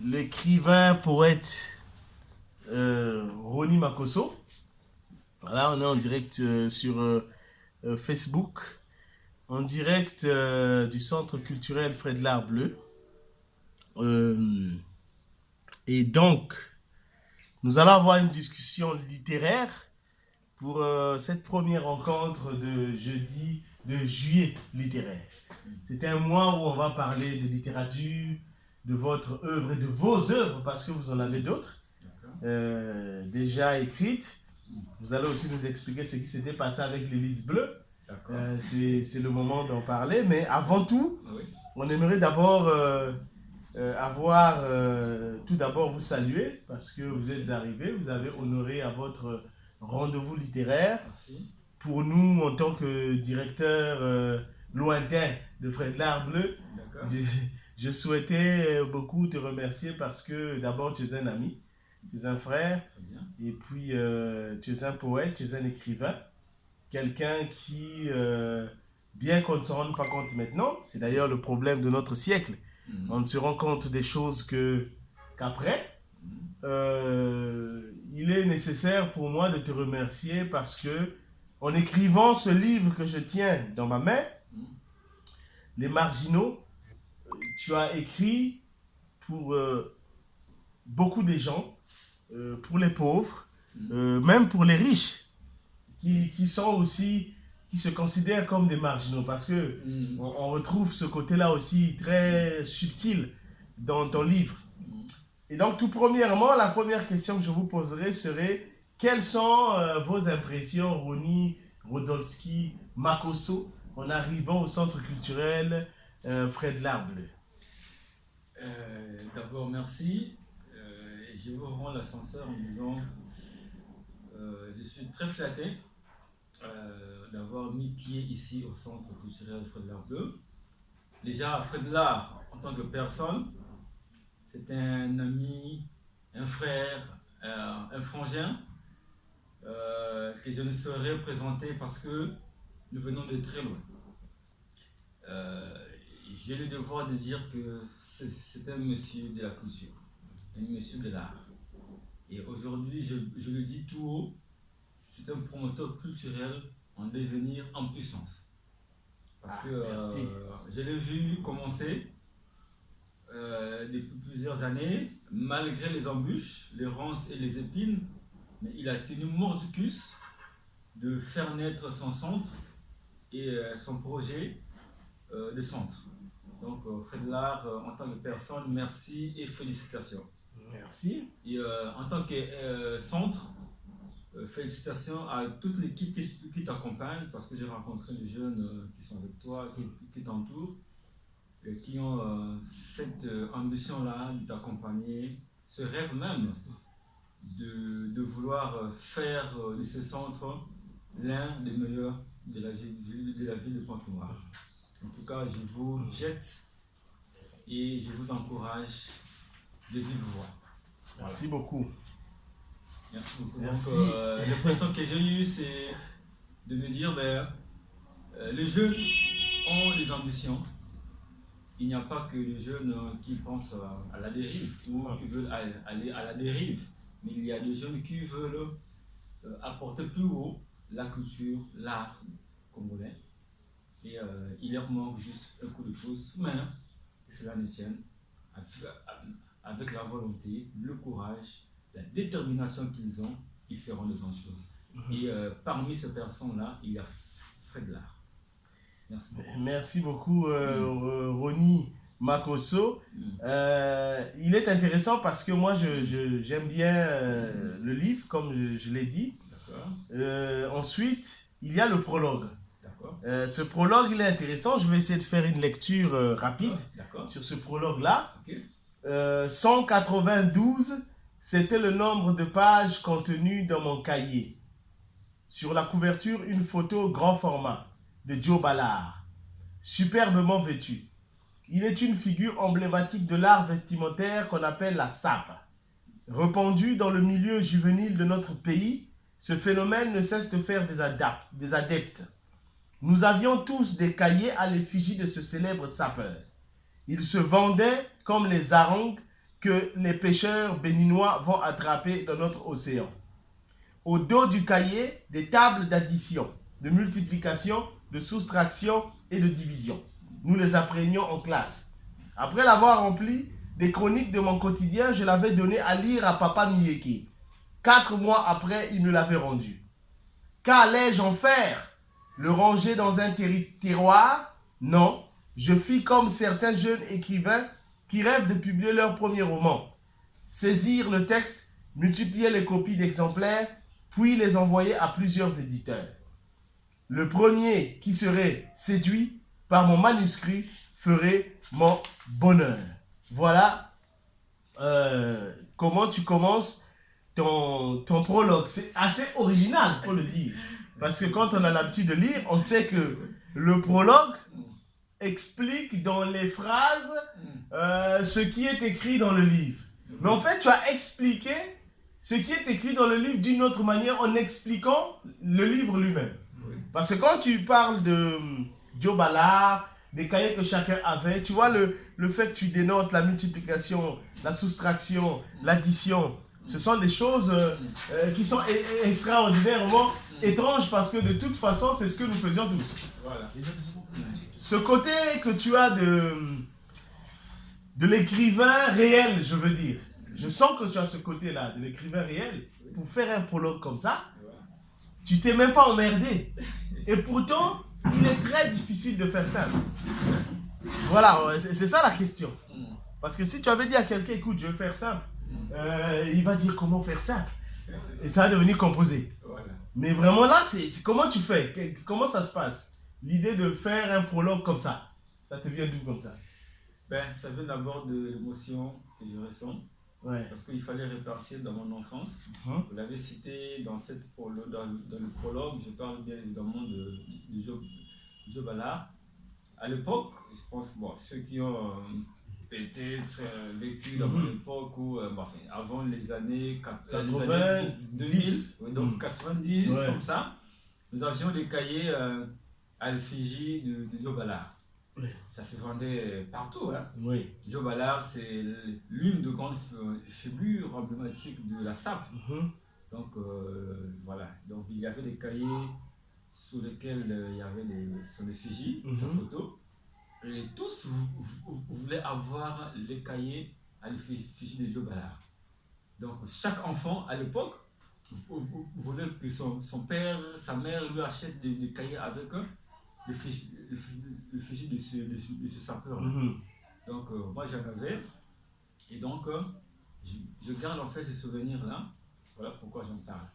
l'écrivain, poète Ronnie Makosso. Là, on est en direct sur Facebook, en direct du Centre culturel Fred Lard Bleu. Et donc, nous allons avoir une discussion littéraire pour cette première rencontre de jeudi de juillet littéraire. C'est un mois où on va parler de littérature, de votre œuvre et de vos œuvres, parce que vous en avez d'autres déjà écrites. Vous allez aussi nous expliquer ce qui s'était passé avec l'Hélice bleue. C'est le moment d'en parler. Mais avant tout, on aimerait d'abord tout d'abord vous saluer parce que vous êtes arrivés, vous avez honoré à votre rendez-vous littéraire. Merci. Pour nous, en tant que directeur lointain de Fred Lard Bleu, je souhaitais beaucoup te remercier parce que d'abord tu es un ami, tu es un frère, et puis tu es un poète, tu es un écrivain, quelqu'un qui, bien qu'on ne se rende pas compte maintenant, c'est d'ailleurs le problème de notre siècle, on ne se rend compte des choses qu'après. Il est nécessaire pour moi de te remercier parce que en écrivant ce livre que je tiens dans ma main, Les Marginaux, tu as écrit pour beaucoup de gens, pour les pauvres, même pour les riches, qui sont aussi, qui se considèrent comme des marginaux, parce que on retrouve ce côté-là aussi très subtil dans ton livre. Et donc, tout premièrement, la première question que je vous poserai serait: quelles sont vos impressions, Ronnie Rodolski Makosso, en arrivant au centre culturel Fred Lard Bleu? D'abord, merci. Je vous rends l'ascenseur en disant je suis très flatté d'avoir mis pied ici au centre culturel Fred Lard Bleu. Déjà, Fred Lard, en tant que personne, c'est un ami, un frère, un frangin que je ne saurais présenter parce que nous venons de très loin. J'ai le devoir de dire que c'est un monsieur de la culture, un monsieur de l'art. Et aujourd'hui, je le dis tout haut, c'est un promoteur culturel en devenir en puissance. Parce que je l'ai vu commencer depuis plusieurs années, malgré les embûches, les ronces et les épines, mais il a tenu mordicus de faire naître son centre et son projet de centre. Donc Fred Lard, en tant que personne, merci et félicitations. Merci. Et en tant que centre, félicitations à toute l'équipe qui t'accompagne, parce que j'ai rencontré des jeunes qui sont avec toi, qui t'entourent, et qui ont cette ambition-là d'accompagner, ce rêve même de vouloir faire de ce centre l'un des meilleurs de la ville de Pointe-Noire. En tout cas, je vous jette et je vous encourage de vive voix. Voilà. Merci beaucoup. Merci beaucoup. Merci. Donc, l'impression que j'ai eue, c'est de me dire, les jeunes ont des ambitions. Il n'y a pas que les jeunes qui pensent à la dérive ou qui veulent aller à la dérive, mais il y a des jeunes qui veulent apporter plus haut la culture, l'art congolais. Et il leur manque juste un coup de pouce, mais que cela ne tienne, avec la volonté, le courage, la détermination qu'ils ont, ils feront de grandes choses. Et parmi ces personnes-là, il y a Fred Lard. Merci beaucoup. Merci beaucoup, Ronnie Makosso. Il est intéressant parce que moi, j'aime bien le livre, comme je l'ai dit. Ensuite, il y a le prologue. Ce prologue, il est intéressant. Je vais essayer de faire une lecture rapide sur ce prologue-là. 192, c'était le nombre de pages contenues dans mon cahier. Sur la couverture, une photo grand format de Joe Ballard, superbement vêtu. Il est une figure emblématique de l'art vestimentaire qu'on appelle la sape. Répandu dans le milieu juvénile de notre pays, ce phénomène ne cesse de faire des adeptes. Nous avions tous des cahiers à l'effigie de ce célèbre sapeur. Il se vendait comme les harangues que les pêcheurs béninois vont attraper dans notre océan. Au dos du cahier, des tables d'addition, de multiplication, de soustraction et de division. Nous les apprenions en classe. Après l'avoir rempli, des chroniques de mon quotidien, je l'avais donné à lire à Papa Miyeke. 4 mois après, il me l'avait rendu. Qu'allais-je en faire? Le ranger dans un tiroir? Non. Je fis comme certains jeunes écrivains qui rêvent de publier leur premier roman. Saisir le texte, multiplier les copies d'exemplaires, puis les envoyer à plusieurs éditeurs. Le premier qui serait séduit par mon manuscrit ferait mon bonheur. Voilà comment tu commences ton prologue. C'est assez original, il faut le dire. Parce que quand on a l'habitude de lire, on sait que le prologue explique dans les phrases ce qui est écrit dans le livre. Mais en fait, tu as expliqué ce qui est écrit dans le livre d'une autre manière en expliquant le livre lui-même. Parce que quand tu parles de Joe Ballard, des cahiers que chacun avait, tu vois le fait que tu dénotes la multiplication, la soustraction, l'addition, ce sont des choses qui sont extraordinairement étranges parce que de toute façon, c'est ce que nous faisions tous. Voilà. Ce côté que tu as de l'écrivain réel, je veux dire. Je sens que tu as ce côté-là, de l'écrivain réel. Pour faire un prologue comme ça, tu t'es même pas emmerdé. Et pourtant, il est très difficile de faire ça. Voilà, c'est ça la question. Parce que si tu avais dit à quelqu'un, écoute, je veux faire ça, il va dire comment faire ça. Et ça va devenir composé. Mais vraiment là, c'est comment tu fais? Comment ça se passe? L'idée de faire un prologue comme ça te vient d'où comme ça? Ça vient d'abord de l'émotion que je ressens. Ouais. Parce qu'il fallait répartir dans mon enfance. Vous l'avez cité dans le prologue, je parle bien évidemment de Joe Ballard. À l'époque, je pense, ceux qui ont peut-être vécu dans mon époque, ou avant les années 90, donc 90, comme ça, nous avions des cahiers à l'effigie de Joe Ballard. Oui. Ça se vendait partout. Hein. Oui. Joe Ballard, c'est l'une des grandes figures emblématiques de la SAP. Donc, voilà. Donc, il y avait des cahiers sur lesquels il y avait son effigie, sa photo. Et tous voulaient avoir les cahiers à l'effigie de Joe Ballard. Donc, chaque enfant, à l'époque, voulait que son père, sa mère lui achète des cahiers avec eux. Le fusil de ce sapeur-là. Donc, moi j'en avais. Et donc, je garde en fait ces souvenirs-là. Voilà pourquoi j'en parle.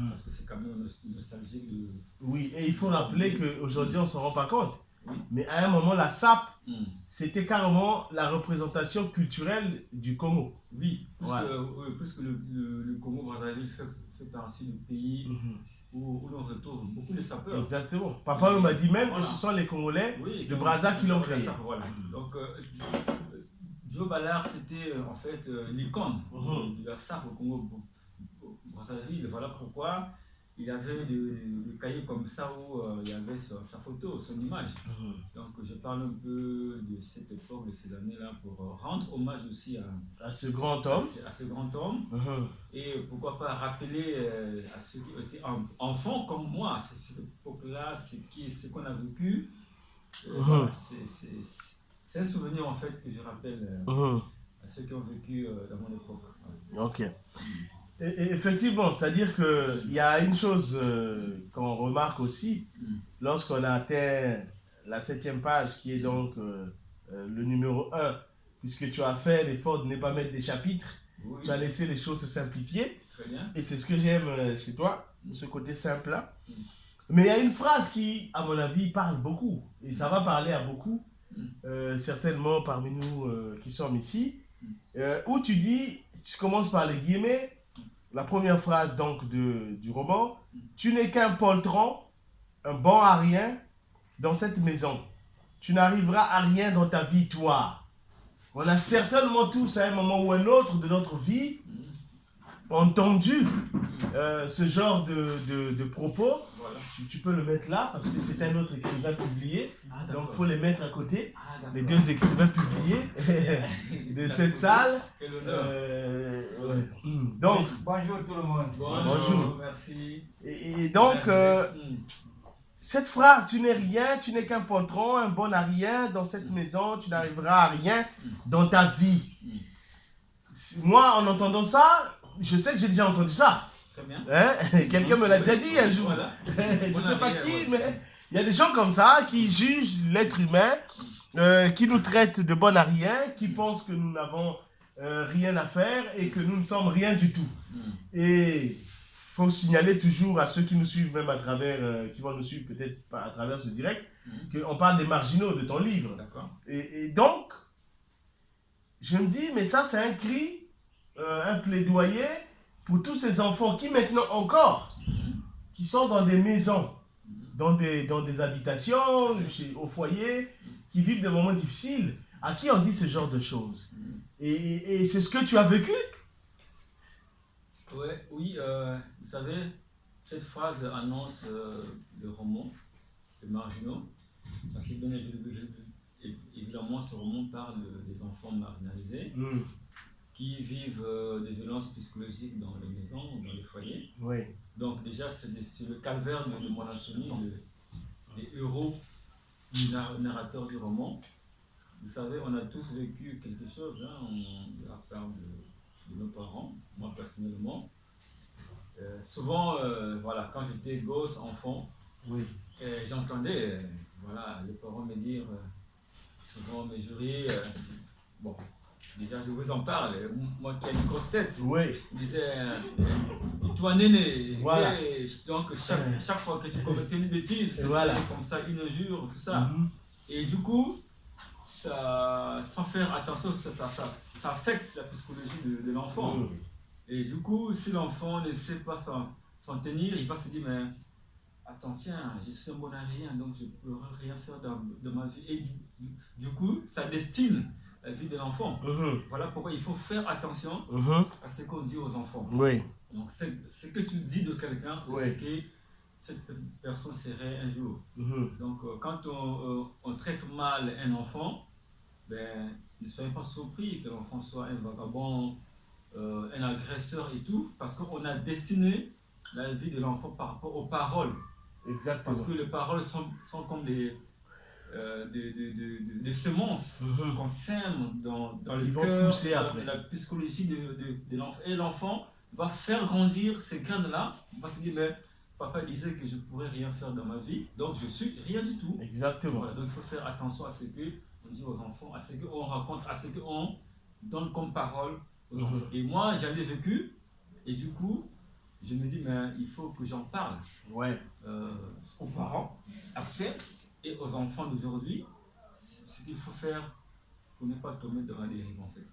Parce que c'est quand même une nostalgie de... Oui, et il faut rappeler qu'aujourd'hui on ne s'en rend pas compte. Oui. Mais à un moment, la SAP, c'était carrément la représentation culturelle du Congo. Oui, puisque le Congo-Brazzaville fait partie du pays où l'on retrouve beaucoup de sapeurs. Exactement. Papa m'a dit même que ce sont les Congolais de Brazza qui l'ont créé. Voilà. Donc, Joe Ballard, c'était en fait l'icône de la SAP au Congo-Brazzaville. Voilà pourquoi il avait le cahier comme ça où il y avait sa photo, son image. Donc, je parle un peu de cette époque, de ces années-là, pour rendre hommage aussi à ce grand homme. À ce grand homme. Et pourquoi pas rappeler à ceux qui étaient enfants comme moi, cette époque-là, ce qu'on a vécu. Voilà, c'est un souvenir en fait que je rappelle à ceux qui ont vécu dans mon époque. Voilà. Ok. Et effectivement, c'est-à-dire qu'il y a une chose qu'on remarque aussi lorsqu'on a atteint la 7e page qui est donc le numéro 1, puisque tu as fait l'effort de ne pas mettre des chapitres, tu as laissé les choses se simplifier. Très bien. Et c'est ce que j'aime chez toi, ce côté simple-là. Mais il y a une phrase qui, à mon avis, parle beaucoup, et ça va parler à beaucoup, certainement parmi nous qui sommes ici, où tu dis, tu commences par les guillemets, la première phrase donc du roman, « Tu n'es qu'un poltron, un bon à rien dans cette maison. Tu n'arriveras à rien dans ta vie, toi. » On a certainement tous à un moment ou un autre de notre vie entendu ce genre de propos, Voilà. tu peux le mettre là parce que c'est un autre écrivain publié. Ah, Donc d'accord. il faut les mettre à côté. Ah, d'accord. Les deux écrivains publiés de cette salle. Quel honneur. Ouais. Donc, Bonjour tout le monde. Bonjour. Merci. et donc, cette phrase, tu n'es rien, tu n'es qu'un poltron, un bon à rien dans cette maison, tu n'arriveras à rien dans ta vie. Moi, en entendant ça, je sais que j'ai déjà entendu ça. Très bien. Hein? Quelqu'un me l'a déjà dit un jour. Voilà. Je ne sais pas Bon à qui, rien, mais il y a des gens comme ça qui jugent l'être humain, qui nous traitent de bon à rien, qui pensent que nous n'avons rien à faire et que nous ne sommes rien du tout. Et il faut signaler toujours à ceux qui nous suivent, même à travers, qui vont nous suivre peut-être pas à travers ce direct, qu'on parle des marginaux de ton livre. D'accord. Et donc, je me dis, mais ça c'est un cri, un plaidoyer pour tous ces enfants qui maintenant encore, qui sont dans des maisons, dans des habitations, au foyer, qui vivent des moments difficiles, à qui on dit ce genre de choses. Et c'est ce que tu as vécu. Ouais, oui, vous savez, cette phrase annonce le roman, les marginaux, parce que bien évidemment, ce roman parle des enfants marginalisés qui vivent des violences psychologiques dans les maisons, dans les foyers. Oui. Donc déjà, c'est le calvaire de Mwanansoni, les héros du narrateur du roman. Vous savez, on a tous vécu quelque chose, hein, de la part de nos parents, moi personnellement. Souvent, voilà, quand j'étais gosse, enfant, Oui. j'entendais voilà, les parents me dire, souvent me jurer, bon, déjà je vous en parle, moi qui ai une grosse tête, Oui. il disait, toi néné, Voilà. et donc chaque fois que tu commettais une bêtise, c'était Voilà. comme ça, une injure, tout ça. Et du coup, ça, sans faire attention, ça affecte la psychologie de l'enfant. Et du coup, si l'enfant ne sait pas s'en tenir, il va se dire, mais attends, tiens, je suis un bon à rien, donc je ne peux rien faire de ma vie. Et du coup, ça destine la vie de l'enfant. Voilà pourquoi il faut faire attention à ce qu'on dit aux enfants. Oui. Donc, ce que tu dis de quelqu'un, c'est ce que cette personne serait un jour. Donc, quand on traite mal un enfant, ben, ne soyez pas surpris que l'enfant soit un vagabond, un agresseur et tout, parce qu'on a destiné la vie de l'enfant par rapport aux paroles. Exactement. Parce que les paroles sont comme des semences qu'on sème dans le cœur, dans la psychologie de l'enfant. Et l'enfant va faire grandir ces graines-là. Il va se dire, mais papa disait que je ne pourrais rien faire dans ma vie, donc je suis rien du tout. Exactement. Voilà, donc il faut faire attention à ce qu'on dit aux enfants, à ce qu'on raconte, à ce qu'on donne comme parole aux enfants. Et moi, j'en ai vécu, et du coup, je me dis, mais il faut que j'en parle aux parents actuels et aux enfants d'aujourd'hui, ce qu'il faut faire pour ne pas tomber dans la dérive en fait.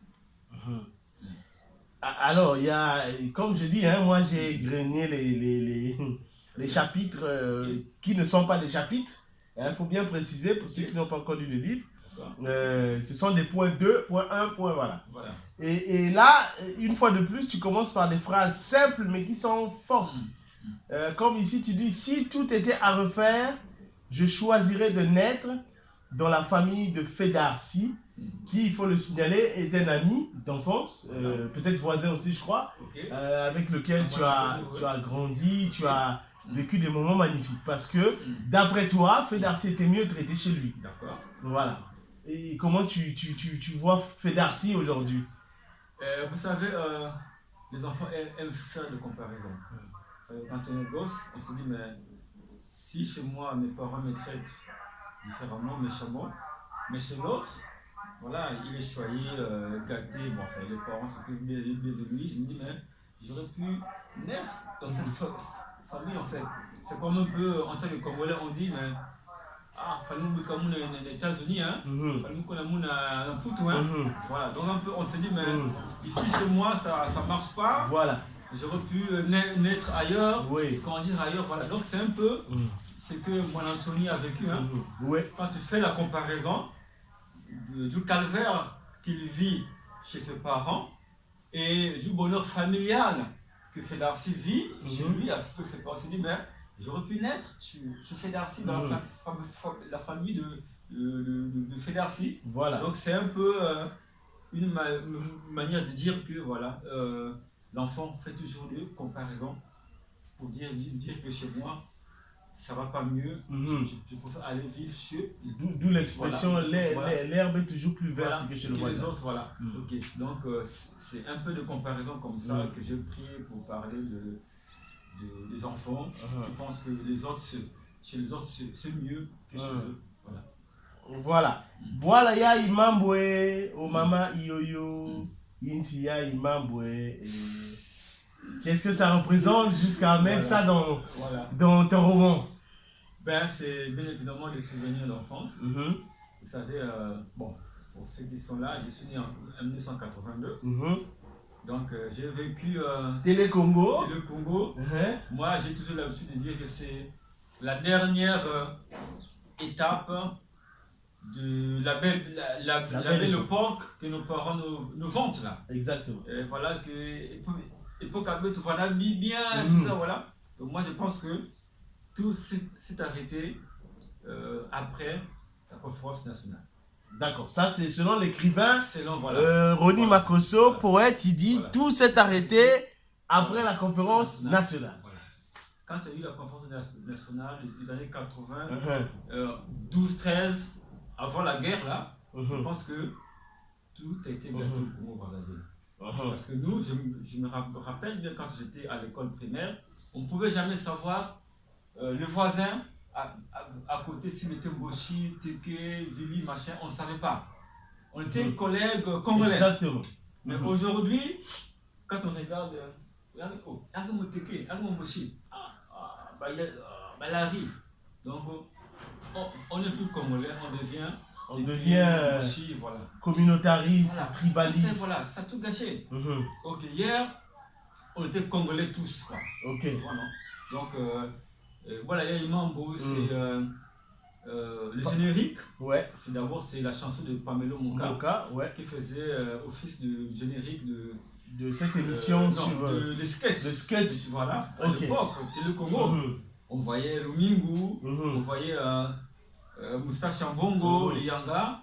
Alors, il y a, comme je dis, hein, moi j'ai grainé les chapitres qui ne sont pas des chapitres. Il faut bien préciser pour ceux qui n'ont pas encore lu le livre. Ce sont des points 2, point 1, point voilà. Et là, une fois de plus, tu commences par des phrases simples mais qui sont fortes. Comme ici, tu dis, si tout était à refaire, je choisirais de naître dans la famille de Fédarcy, qui, il faut le signaler, est un ami d'enfance, peut-être voisin aussi, je crois, avec lequel tu as grandi, tu as vécu des moments magnifiques. Parce que, d'après toi, Fédarcy était mieux traité chez lui. D'accord. Voilà. Et comment tu vois Fédarcy aujourd'hui? Vous savez, les enfants aiment faire des comparaisons. Quand on est gosse, on se dit, mais si chez moi, mes parents me traitent différemment, méchamment, mais chez l'autre, voilà, il est choyé, gâté, bon, enfin, les parents s'occupent bien de lui. Je me dis, mais j'aurais pu naître dans cette famille, en fait. C'est comme un peu, en tant que Congolais, on dit, mais fallait nous comme les États-Unis, hein, fallait nous qu'on a un poutou, hein. Voilà, donc un peu, on se dit, mais ici chez moi, ça marche pas. Voilà. J'aurais pu naître ailleurs, grandir ailleurs, voilà. Donc c'est un peu ce que Mwanansoni a vécu, hein. Quand tu fais la comparaison du calvaire qu'il vit chez ses parents et du bonheur familial que Fédarcy vit chez lui, on s'est dit, mais j'aurais pu naître chez Fédarcy dans la famille de Fédarcy. Voilà. Donc c'est un peu une manière de dire que voilà, l'enfant fait toujours des comparaisons pour dire que chez moi, ça va pas mieux, je préfère aller vivre chez... D'où l'expression, voilà, l'herbe est toujours plus verte voilà, que chez le voisin. Les autres, voilà. Ok. Donc c'est un peu de comparaison comme ça que j'ai pris pour parler des enfants qui pensent que chez les autres c'est mieux que chez eux. Voilà. Voilà. Voilà ya imambwe o mama iyoyo insi ya imambwe. Qu'est-ce que ça représente jusqu'à mettre ça dans ton roman? Ben, c'est bien évidemment des souvenirs d'enfance. Vous savez, bon, pour ceux qui sont là, je suis né en 1982. Donc, j'ai vécu Télé-Congo. Moi, j'ai toujours l'habitude de dire que c'est la dernière étape de la belle époque que nos parents nous vantent là. Exactement. Et voilà que époque à tout voilà bien tout ça voilà. Donc moi je pense que tout s'est arrêté après la conférence nationale. D'accord, ça c'est selon l'écrivain Roni voilà. Makosso, poète, il dit tout s'est arrêté après la conférence nationale. Voilà. Quand il y a eu la conférence nationale, les années 80, 12-13, avant la guerre là, je pense que tout a été bientôt pour moi Brazzaville. Parce que nous, je me rappelle bien quand j'étais à l'école primaire, on ne pouvait jamais savoir le voisin à côté s'il était Mboshi, Teke, Vili, machin, on ne savait pas. On était collègues congolais. Exactement. Mais aujourd'hui, quand on regarde, regarde mon Teke, regarde mon Mboshi, Balari. Donc, on n'est plus congolais, on devient voilà. Communautariste, voilà, tribaliste. Voilà, ça a tout gâché. Ok, hier, on était congolais tous. Quoi. Ok. Voilà. Donc, voilà, il y a Imambo, c'est le générique. Ouais. C'est d'abord la chanson de Pamelo Moka qui faisait office de générique de cette émission sur les sketchs. Le sketch. Voilà. À l'époque, Télé Congo, on voyait Lumingu, on voyait Moustache Chambongo, Lianga,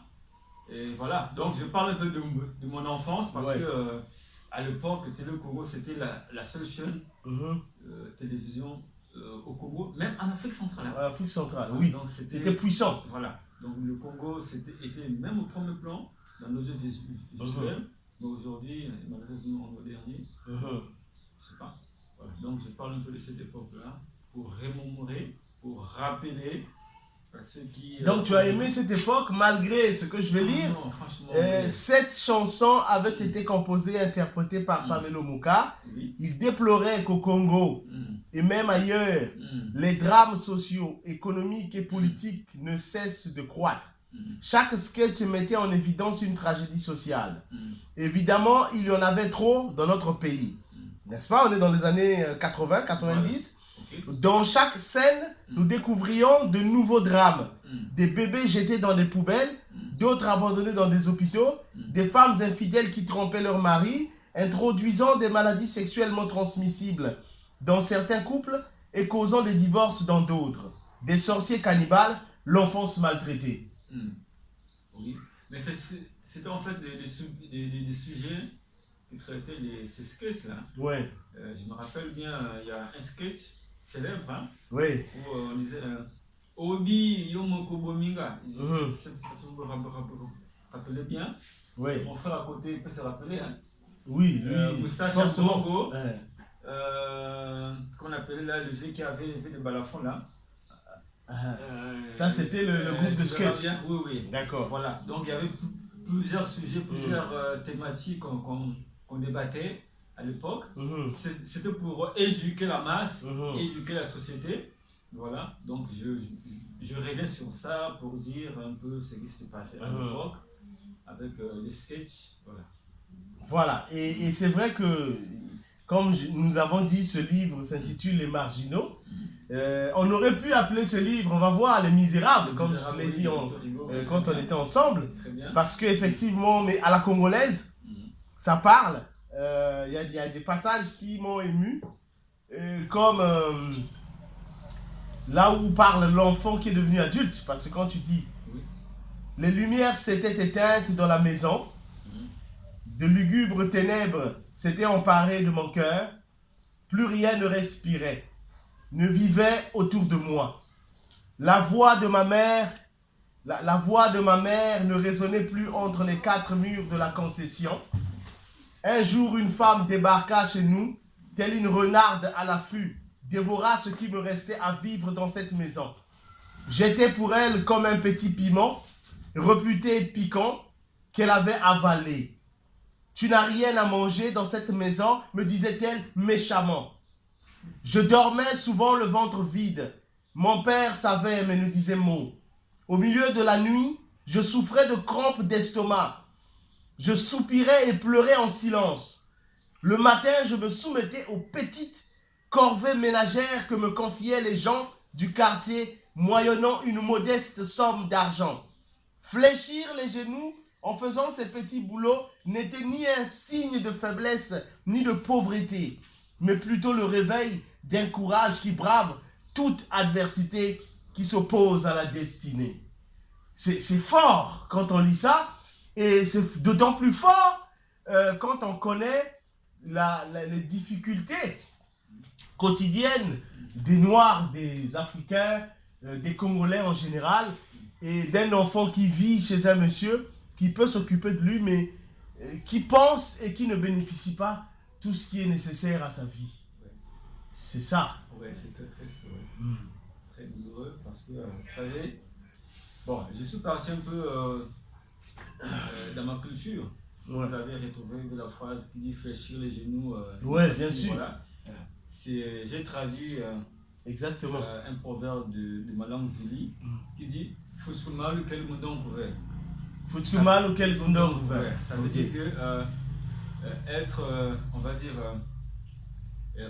et voilà. Donc je parle un peu de mon enfance parce que à l'époque, Télé Congo c'était la seule chaîne télévision au Congo, même en Afrique centrale. En Afrique centrale, oui. C'était puissant. Voilà. Donc le Congo était même au premier plan dans nos yeux visuels, mais aujourd'hui, malheureusement, en dernier, je ne sais pas. Voilà. Donc je parle un peu de cette époque-là pour remémorer, pour rappeler. Donc tu as aimé cette époque malgré ce que je vais lire. Non, franchement. Cette chanson avait été composée et interprétée par Pamelo Moka. Il déplorait qu'au Congo et même ailleurs, les drames sociaux, économiques et politiques ne cessent de croître. Chaque sketch mettait en évidence une tragédie sociale. Évidemment, il y en avait trop dans notre pays. N'est-ce pas? On est dans les années 80, 90. Dans chaque scène, nous découvrions de nouveaux drames. Des bébés jetés dans des poubelles, d'autres abandonnés dans des hôpitaux, des femmes infidèles qui trompaient leur mari, introduisant des maladies sexuellement transmissibles dans certains couples et causant des divorces dans d'autres. Des sorciers cannibales, l'enfance maltraitée. Oui, mais c'était en fait des sujets qui traitaient ces sketchs-là. Ouais. Je me rappelle bien, il y a un sketch célèbre, hein, oui. où on disait Obi Yomoko Bominga. Ça me rappelait bien. Oui. Mon frère à côté peut se rappeler. Hein. Oui, lui. Moustache Chambongo. Qu'on appelait là, le vieux qui avait levé le balafon là. Ça, c'était le groupe de sketch. Oui, oui. D'accord. Voilà. Donc, il y avait plusieurs sujets, plusieurs thématiques qu'on débattait à l'époque. C'était pour éduquer la masse, éduquer la société. Voilà. Donc, je reviens sur ça pour dire un peu ce qui s'est passé à l'époque avec les sketchs. Voilà. Voilà. Et c'est vrai que, comme nous avons dit, ce livre s'intitule Les Marginaux. On aurait pu appeler ce livre, on va voir, Les Misérables, comme je l'ai dit quand on était ensemble. Parce qu'effectivement, mais à la congolaise, ça parle y a des passages qui m'ont ému, comme là où parle l'enfant qui est devenu adulte, parce que quand tu dis les lumières s'étaient éteintes dans la maison, de lugubres ténèbres s'étaient emparées de mon cœur, plus rien ne respirait, ne vivait autour de moi. La voix de ma mère ne résonnait plus entre les quatre murs de la concession. Un jour, une femme débarqua chez nous, telle une renarde à l'affût, dévora ce qui me restait à vivre dans cette maison. J'étais pour elle comme un petit piment, réputé piquant, qu'elle avait avalé. Tu n'as rien à manger dans cette maison, me disait-elle méchamment. Je dormais souvent le ventre vide. Mon père savait mais ne disait mot. Au milieu de la nuit, je souffrais de crampes d'estomac. Je soupirais et pleurais en silence. Le matin, je me soumettais aux petites corvées ménagères que me confiaient les gens du quartier, moyennant une modeste somme d'argent. Fléchir les genoux en faisant ces petits boulots n'était ni un signe de faiblesse ni de pauvreté, mais plutôt le réveil d'un courage qui brave toute adversité qui s'oppose à la destinée. C'est fort quand on lit ça, et c'est d'autant plus fort quand on connaît les difficultés quotidiennes des Noirs, des Africains, des Congolais en général, et d'un enfant qui vit chez un monsieur qui peut s'occuper de lui, mais qui pense et qui ne bénéficie pas tout ce qui est nécessaire à sa vie. Ouais. C'est ça. Ouais, c'est très triste, très douloureux, parce que, vous savez, bon, je suis parti un peu dans ma culture. Si vous avez retrouvé la phrase qui dit fléchir les genoux. Oui, bien sûr. Voilà. J'ai traduit exactement un proverbe de ma langue Vili qui dit Futsuma lequel mundon couvert. Futsuma lequel mundon couvert. Ça veut dire que être, on va dire,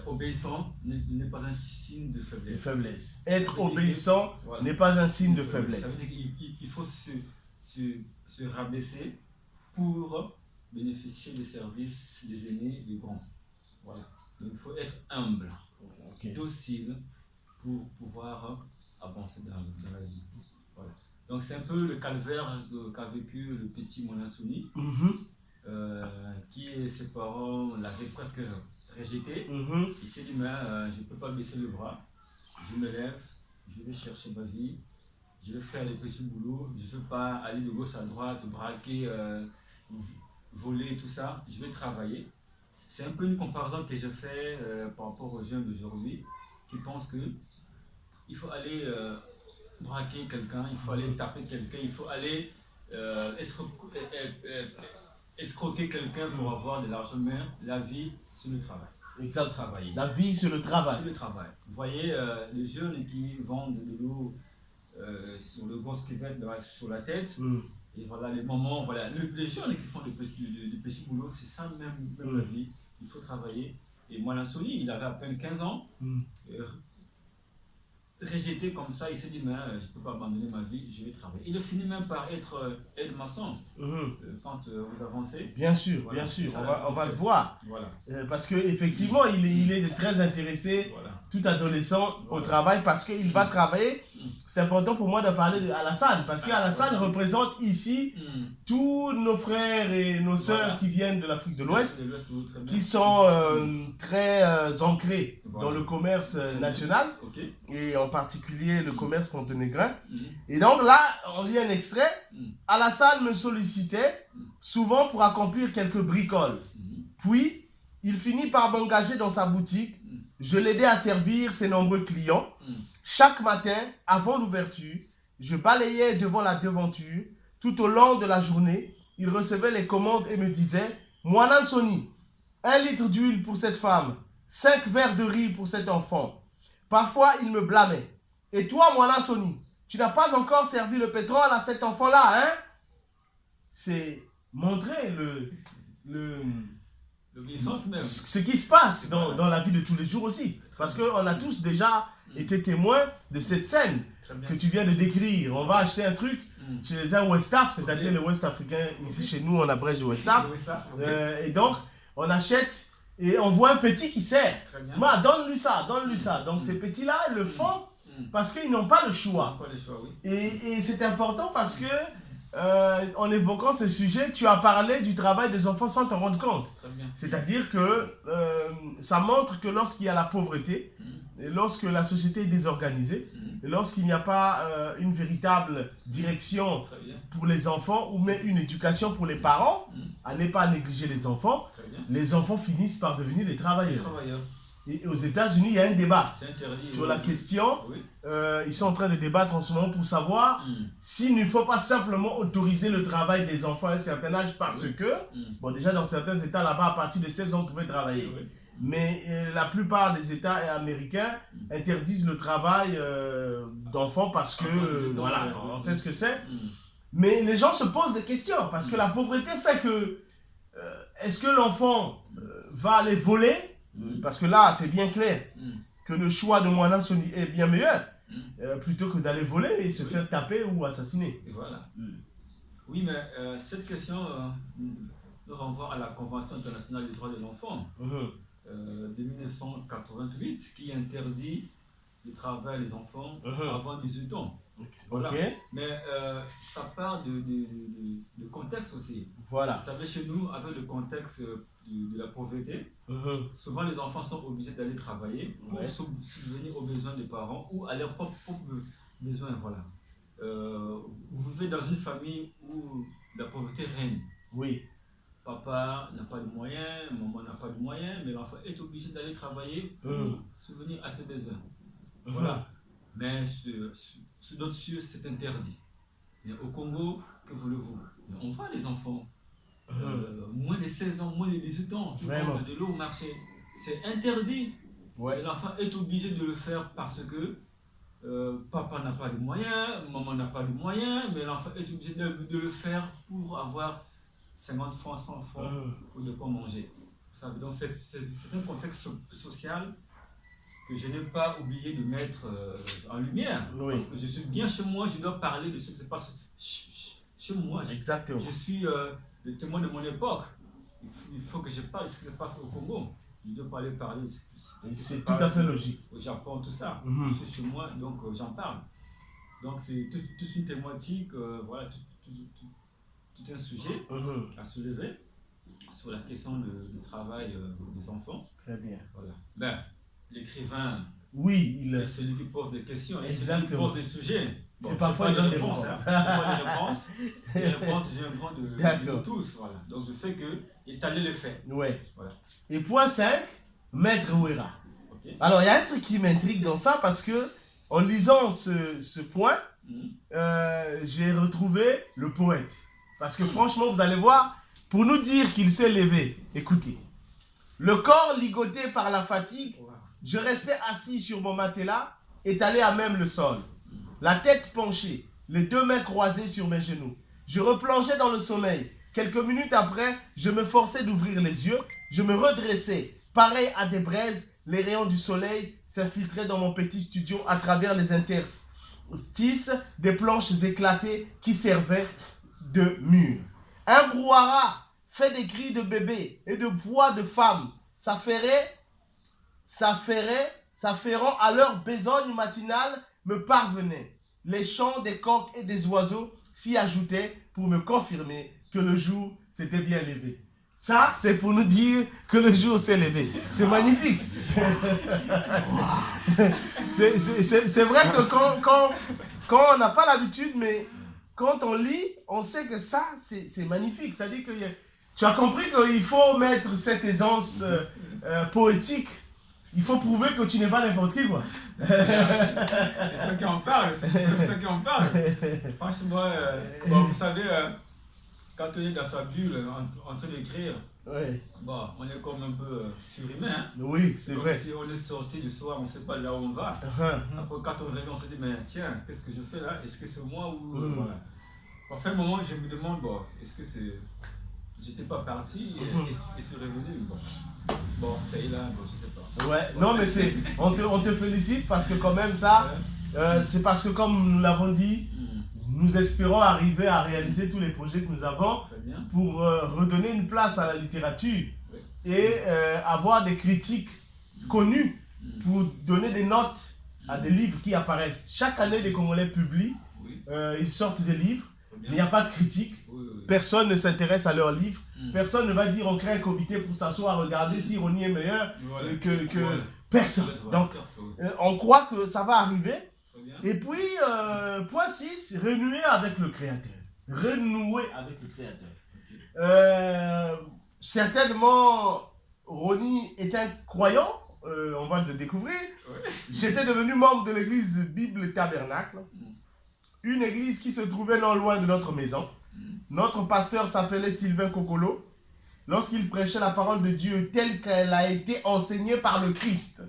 obéissant n'est pas un signe de faiblesse. Être obéissant n'est pas un signe de faiblesse. Ça veut dire qu'il faut se rabaisser pour bénéficier des services des aînés et des grands. Voilà. Donc il faut être humble, docile pour pouvoir avancer dans la vie. Voilà. Donc c'est un peu le calvaire qu'a vécu le petit Mwanansoni, qui ses parents l'avaient presque rejeté. Il s'est dit, mais je ne peux pas baisser le bras, je me lève, je vais chercher ma vie, je vais faire les petits boulots, je ne veux pas aller de gauche à droite, braquer, voler, tout ça, je vais travailler. C'est un peu une comparaison que je fais par rapport aux jeunes d'aujourd'hui qui pensent qu'il faut aller braquer quelqu'un, il faut aller taper quelqu'un, il faut aller escroquer quelqu'un pour avoir de l'argent, mais la vie, c'est le travail. Exactement. La vie, c'est le travail. C'est le travail. Vous voyez, les jeunes qui vendent de l'eau sur le gros cuvette sur la tête, et voilà, les moments, voilà, les jeunes qui font des petits boulots, c'est ça même la vie. Il faut travailler. Et Mwanansoni, il avait à peine 15 ans. Rejeté comme ça, il s'est dit, mais je ne peux pas abandonner ma vie, je vais travailler. Il a fini même par être aide-maçon quand vous avancez. Bien sûr, voilà, bien sûr, on va le voir. Voilà. Parce qu'effectivement, il est très intéressé, tout adolescent, au travail, parce qu'il va travailler. C'est important pour moi de parler d'Alassane, parce qu'Alassane représente ici tous nos frères et nos sœurs qui viennent de l'Afrique de l'Ouest, qui sont très ancrés dans le commerce national, et en particulier le commerce monténégrin. Et donc là, on lit un extrait. Alassane me sollicitait souvent pour accomplir quelques bricoles. Puis, il finit par m'engager dans sa boutique. Je l'aidais à servir ses nombreux clients. Chaque matin, avant l'ouverture, je balayais devant la devanture. Tout au long de la journée, il recevait les commandes et me disait « Mwanansoni, 1 litre d'huile pour cette femme, 5 verres de riz pour cet enfant. » Parfois, il me blâmait. « Et toi, Mwanansoni, tu n'as pas encore servi le pétrole à cet enfant-là, hein ?» C'est montrer ce qui se passe dans la vie de tous les jours aussi. Parce qu'on a tous déjà été témoins de cette scène que tu viens de décrire. On va acheter un truc chez un Westaf, c'est-à-dire le West africain. Ici, chez nous, on abrège le Westaf. Et donc, on achète et on voit un petit qui sert. Très bien. Moi, donne-lui ça, donne-lui ça. Donc ces petits-là, ils le font parce qu'ils n'ont pas le choix. Pas le choix, oui. Et c'est important parce que, en évoquant ce sujet, tu as parlé du travail des enfants sans t'en rendre compte. Très bien. C'est-à-dire que ça montre que lorsqu'il y a la pauvreté, et lorsque la société est désorganisée, et lorsqu'il n'y a pas une véritable direction Très bien. pour les enfants ou même une éducation pour les parents, à ne pas négliger les enfants finissent par devenir des travailleurs. Travailleurs. Et aux États-Unis, il y a un débat C'est interdit. sur la question. Oui. Ils sont en train de débattre en ce moment pour savoir s'il ne faut pas simplement autoriser le travail des enfants à un certain âge parce que, bon, déjà dans certains États là-bas, à partir de 16 ans, on pouvait travailler. Oui. Mais la plupart des États américains interdisent le travail d'enfants parce que, voilà, on sait ce que c'est. Mais les gens se posent des questions parce que la pauvreté fait que, est-ce que l'enfant va aller voler? Parce que là, c'est bien clair que le choix de Moana Soni est bien meilleur plutôt que d'aller voler et se faire taper ou assassiner. Et voilà. Oui, mais cette question nous renvoie à la Convention internationale des droits de l'enfant de 1988 qui interdit le travail des enfants avant 18 ans. Voilà. Okay. Mais ça part de contexte aussi. Voilà. Vous savez, chez nous, avec le contexte de la pauvreté, souvent les enfants sont obligés d'aller travailler pour subvenir aux besoins des parents ou à leurs propres besoins. Voilà. Vous vivez dans une famille où la pauvreté règne. Oui. Papa n'a pas de moyens, maman n'a pas de moyens, mais l'enfant est obligé d'aller travailler pour subvenir à ses besoins. Voilà. Mais sur d'autres cieux, c'est interdit. Mais au Congo, que voulez-vous? On voit les enfants, moins de 16 ans, moins de 18 ans, qui vendent de l'eau au marché. C'est interdit. Ouais. Et l'enfant est obligé de le faire parce que papa n'a pas de moyens, maman n'a pas de moyens, mais l'enfant est obligé de le faire pour avoir 50 francs, 100 francs pour de quoi manger. Vous savez, donc c'est un contexte social que je n'ai pas oublié de mettre en lumière. Oui. Parce que je suis bien chez moi, je dois parler de ce qui se passe chez moi. Exactement. Je suis le témoin de mon époque. Il faut que je parle de ce qui se passe au Congo. Je dois parler de ce qui se passe. C'est tout à fait logique. Au Japon, tout ça. Je suis chez moi, donc j'en parle. Donc c'est toute une thématique, voilà, tout un sujet à soulever sur la question du travail des enfants. Très bien. Voilà. Ben, l'écrivain, oui, c'est celui qui pose des questions, et exactement. celui qui pose des sujets. Bon, c'est parfois des réponses. Les réponses viendront de tous. Voilà. Donc je fais que étaler les faits. Ouais. Voilà. Et point 5, Maître Ouéra. Okay. Alors il y a un truc qui m'intrigue dans ça parce que en lisant ce point, j'ai retrouvé le poète. Parce que franchement, vous allez voir, pour nous dire qu'il s'est levé, écoutez. Le corps ligoté par la fatigue, je restais assis sur mon matelas, étalé à même le sol. La tête penchée, les deux mains croisées sur mes genoux. Je replongeais dans le sommeil. Quelques minutes après, je me forçais d'ouvrir les yeux. Je me redressais. Pareil à des braises, les rayons du soleil s'infiltraient dans mon petit studio à travers les interstices des planches éclatées qui servaient de mur. Un brouhaha fait des cris de bébé et de voix de femme s'afférant à leur besogne matinale me parvenaient. Les chants des coqs et des oiseaux s'y ajoutaient pour me confirmer que le jour s'était bien levé. Ça, c'est pour nous dire que le jour s'est levé. C'est magnifique. C'est vrai que quand on n'a pas l'habitude, mais quand on lit, on sait que ça, c'est magnifique. Ça dit que tu as compris qu'il faut mettre cette aisance poétique. Il faut prouver que tu n'es pas n'importe qui, quoi. C'est toi qui en parle, c'est toi qui en parle. Franchement, bon, vous savez, quand on est dans sa bulle, en train d'écrire, bon, on est comme un peu surhumain. Hein? Oui, c'est vrai. Si on est sorti le soir, on ne sait pas là où on va. Après, quand on revient, on se dit, mais tiens, qu'est-ce que je fais là? Est-ce que c'est moi ou... Voilà. En fait, un moment, je me demande, bon, est-ce que c'est... J'étais pas parti et suis revenu. Bon, ça y est là, bon, je sais pas. Ouais, non, mais c'est... On te félicite parce que quand même ça, c'est parce que comme nous l'avons dit, nous espérons arriver à réaliser tous les projets que nous avons pour redonner une place à la littérature. et avoir des critiques connues pour donner des notes à des livres qui apparaissent. Chaque année, les Congolais publient, ils sortent des livres, mais il n'y a pas de critique. Personne ne s'intéresse à leurs livres. Personne ne va dire on crée un comité pour s'asseoir, regarder si Ronnie est meilleur que personne. Donc, on croit que ça va arriver. Et puis, point 6, renouer avec le Créateur. Renouer avec le Créateur. Certainement, Ronnie est un croyant. On va le découvrir. J'étais devenu membre de l'église Bible Tabernacle. Une église qui se trouvait non loin de notre maison. Notre pasteur s'appelait Sylvain Kokolo. Lorsqu'il prêchait la parole de Dieu telle qu'elle a été enseignée par le Christ,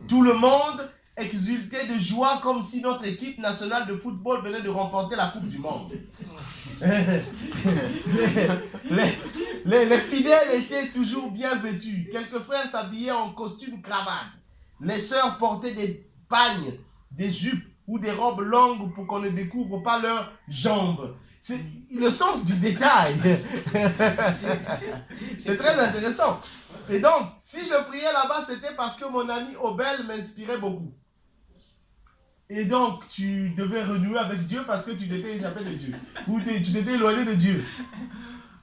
tout le monde exultait de joie comme si notre équipe nationale de football venait de remporter la Coupe du Monde. Les fidèles étaient toujours bien vêtus. Quelques frères s'habillaient en costume cravate. Les sœurs portaient des pagnes, des jupes ou des robes longues pour qu'on ne découvre pas leurs jambes. C'est le sens du détail. C'est très intéressant. Et donc, si je priais là-bas, c'était parce que mon ami Obel m'inspirait beaucoup. Et donc, tu devais renouer avec Dieu parce que tu t'étais échappé de Dieu. Ou tu t'étais éloigné de Dieu.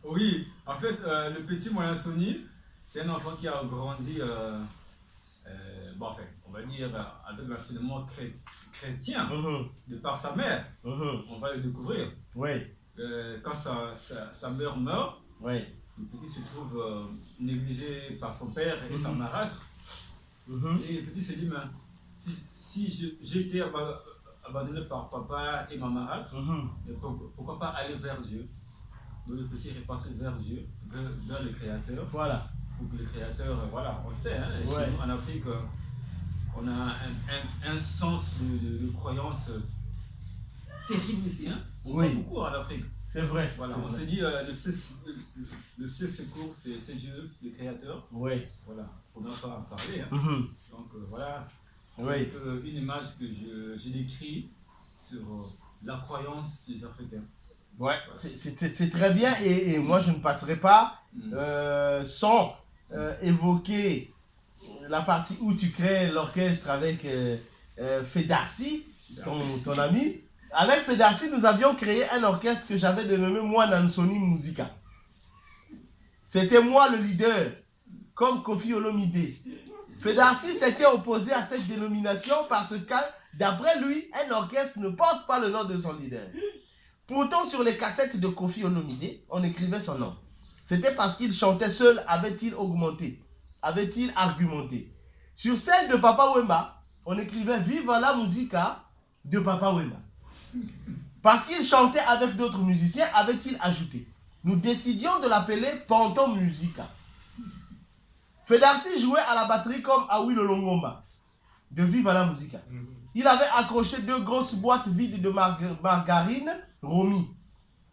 Oui, en fait, le petit moyen Sony, c'est un enfant qui a grandi, bon, en fait, on va dire, avec l'enseignement chrétien, de par sa mère. On va le découvrir. Oui. Quand sa mère meurt, oui. le petit se trouve négligé par son père et sa marâtre. Et le petit se dit, mais si j'étais abandonné par papa et ma marâtre, pourquoi pas aller vers Dieu? Donc le petit est reparti vers Dieu, vers le Créateur. Voilà. Pour que le Créateur, voilà, on sait, hein, chez nous, en Afrique, on a un sens de croyance terrible ici, hein. On voit beaucoup en Afrique. C'est vrai. Voilà, on s'est dit, le seul secours, c'est Dieu, le Créateur. Oui. Voilà, on n'a pas en parler. Hein. Donc voilà, c'est une image que je décris sur la croyance des Africains. Ouais, c'est très bien et moi je ne passerai pas sans évoquer la partie où tu crées l'orchestre avec Fedarsi, ton ami. Avec Fedarsi, nous avions créé un orchestre que j'avais dénommé moi Nansoni Musica. C'était moi le leader, comme Kofi Olomide. Fedarsi s'était opposé à cette dénomination parce que, d'après lui, un orchestre ne porte pas le nom de son leader. Pourtant, sur les cassettes de Kofi Olomide, on écrivait son nom. C'était parce qu'il chantait seul, avait-il augmenté, avait-il argumenté. Sur celle de Papa Wemba, on écrivait Viva la musica de Papa Wemba. Parce qu'il chantait avec d'autres musiciens, avait-il ajouté. Nous décidions de l'appeler Panton Musica. Fedarsi jouait à la batterie comme Awi Lolongomba de Viva la musica. Il avait accroché 2 grosses boîtes vides de margarine Romy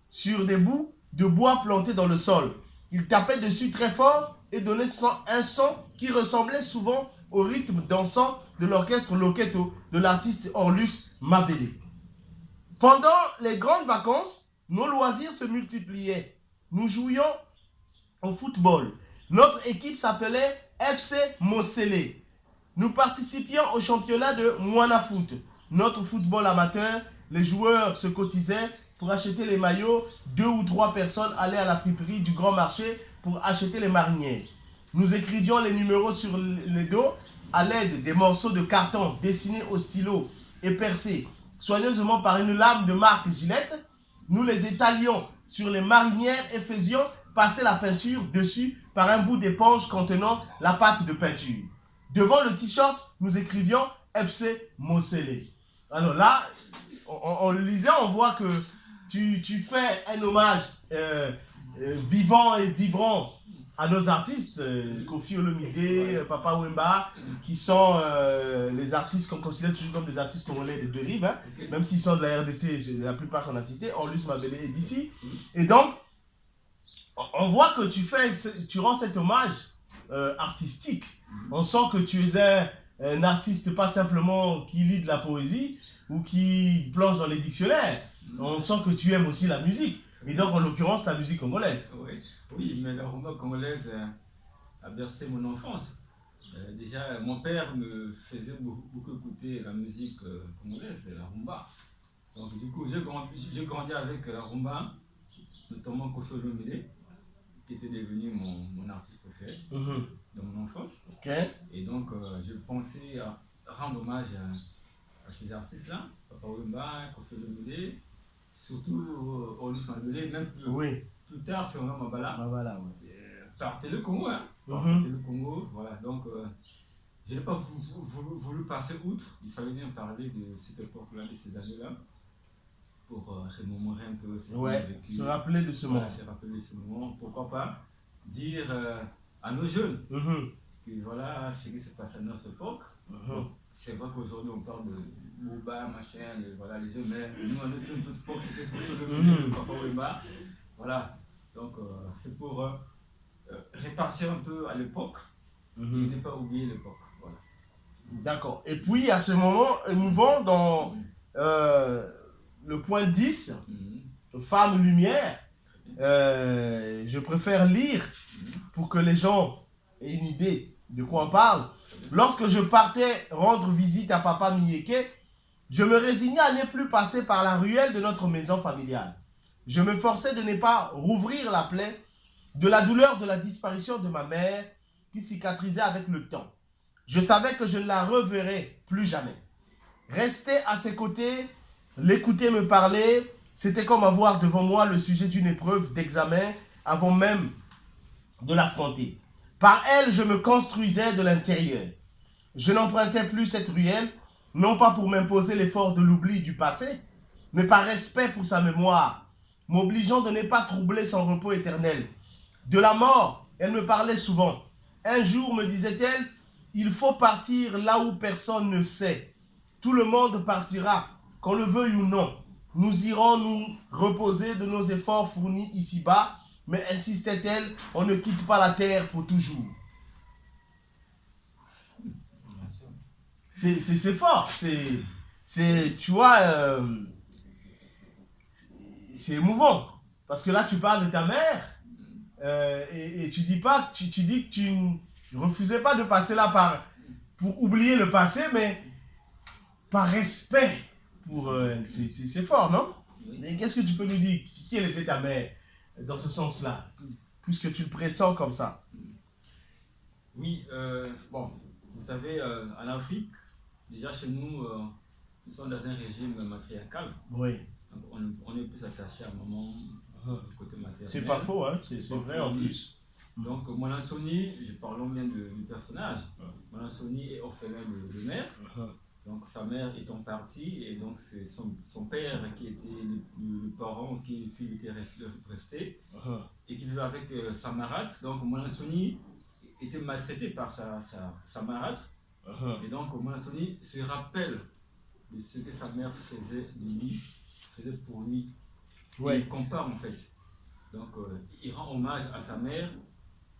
sur des bouts de bois plantés dans le sol. Il tapait dessus très fort et donnait un son qui ressemblait souvent au rythme dansant de l'orchestre Loketo de l'artiste Orlus Mabele. Pendant les grandes vacances, nos loisirs se multipliaient. Nous jouions au football. Notre équipe s'appelait FC Mosele. Nous participions au championnat de Mwana Foot. Notre football amateur, les joueurs se cotisaient pour acheter les maillots. 2 ou 3 personnes allaient à la friperie du grand marché pour acheter les marinières. Nous écrivions les numéros sur les dos à l'aide des morceaux de carton dessinés au stylo et percés soigneusement par une lame de marque Gillette. Nous les étalions sur les marinières et faisions passer la peinture dessus par un bout d'éponge contenant la pâte de peinture. Devant le t-shirt, nous écrivions FC Mosele. Alors là, on le lisait, on voit que tu fais un hommage vivant et vibrant à nos artistes, Kofi Olomide, Papa Wemba, qui sont les artistes qu'on considère toujours comme des artistes congolais de rive, hein, même s'ils sont de la RDC, la plupart qu'on a cités, Orlus Mabele est d'ici. Et donc, on voit que tu rends cet hommage artistique. On sent que tu es un artiste pas simplement qui lit de la poésie ou qui plonge dans les dictionnaires. On sent que tu aimes aussi la musique. Et donc, en l'occurrence, la musique congolaise. Oui, mais la rumba congolaise, a bercé mon enfance. Déjà, mon père me faisait beaucoup écouter la musique congolaise, la rumba. Donc du coup, j'ai grandi avec la rumba, notamment Koffi Olomide, qui était devenu mon artiste préféré dans mon enfance. Okay. Et donc, je pensais à rendre hommage à ces artistes-là, Papa Wemba, Koffi Olomide, surtout Aulus Mabele, même plus tard, Ferrand Mabala. Mabala, oui. Partez le Congo, hein. Partez le Congo, voilà. Donc, je n'ai pas voulu passer outre. Il fallait bien parler de cette époque-là, de ces années-là, pour remémorer un peu ce qu'on a vécu. Se rappeler de ce moment. Se rappeler de ce moment. Pourquoi pas dire à nos jeunes que voilà ce qui s'est passé à notre époque. Bon, c'est vrai qu'aujourd'hui on parle de Bouba, machin, voilà les jeunes, mais nous à notre époque c'était pour le Papa Wemba. Voilà, donc c'est pour répartir un peu à l'époque et ne pas oublier l'époque. Voilà. D'accord. Et puis à ce moment, nous vont dans le point 10, Femme Lumière. Je préfère lire pour que les gens aient une idée de quoi on parle. Lorsque je partais rendre visite à Papa Miyeke, je me résignais à ne plus passer par la ruelle de notre maison familiale. Je me forçais de ne pas rouvrir la plaie de la douleur de la disparition de ma mère qui cicatrisait avec le temps. Je savais que je ne la reverrais plus jamais. Rester à ses côtés, l'écouter me parler, c'était comme avoir devant moi le sujet d'une épreuve d'examen avant même de l'affronter. Par elle, je me construisais de l'intérieur. Je n'empruntais plus cette ruelle, non pas pour m'imposer l'effort de l'oubli du passé, mais par respect pour sa mémoire, m'obligeant de ne pas troubler son repos éternel. De la mort, elle me parlait souvent. Un jour, me disait-elle, il faut partir là où personne ne sait. Tout le monde partira, qu'on le veuille ou non. Nous irons nous reposer de nos efforts fournis ici-bas, mais insistait-elle, on ne quitte pas la terre pour toujours. C'est fort, tu vois, c'est émouvant. Parce que là, tu parles de ta mère, et tu dis pas, tu dis que tu ne refusais pas de passer là pour oublier le passé, mais par respect pour... c'est fort, non? Mais qu'est-ce que tu peux nous dire? Qui elle était ta mère dans ce sens-là, puisque tu le pressens comme ça? Oui, bon, vous savez, en Afrique, déjà chez nous, nous sommes dans un régime matriarcal. Oui. Donc on est plus attaché à maman, côté maternel. C'est pas faux, hein? C'est vrai en plus. Donc, Mwanansoni, parlons bien du personnage. Mwanansoni est orphelin de mère. Donc, sa mère étant partie, et donc c'est son père qui était le parent qui puis était resté, et qui vivait avec sa marâtre. Donc, Mwanansoni était maltraité par sa marâtre. Et donc, Mwanansoni se rappelle de ce que sa mère faisait de lui, faisait pour lui. Ouais. Il compare en fait. Donc, il rend hommage à sa mère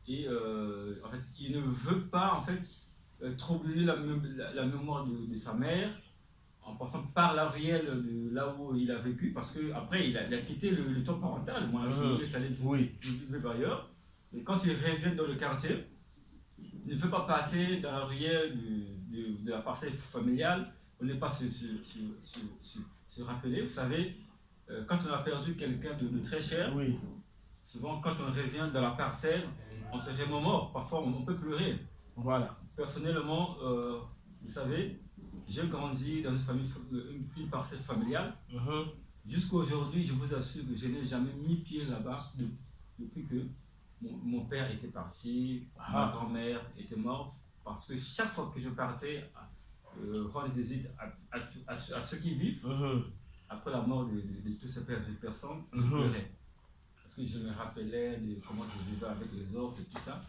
et en fait, il ne veut pas en fait troubler la mémoire de sa mère en passant par la ruelle de là où il a vécu, parce qu'après il a quitté le toit parental. Moi, je suis allé vivre ailleurs. Et quand il revient dans le quartier, il ne veut pas passer dans la ruelle de la parcelle familiale pour ne pas se rappeler. Vous savez, quand on a perdu quelqu'un de très cher, souvent quand on revient dans la parcelle, on se remémore. Parfois on peut pleurer. Voilà. Personnellement, vous savez, j'ai grandi dans une parcelle familiale. Jusqu'à aujourd'hui, je vous assure que je n'ai jamais mis pied là-bas depuis que mon père était parti, ma grand-mère était morte. Parce que chaque fois que je partais rendre visite à ceux qui vivent, après la mort de toutes ces personnes, je pleurais. Parce que je me rappelais de comment je vivais avec les autres et tout ça.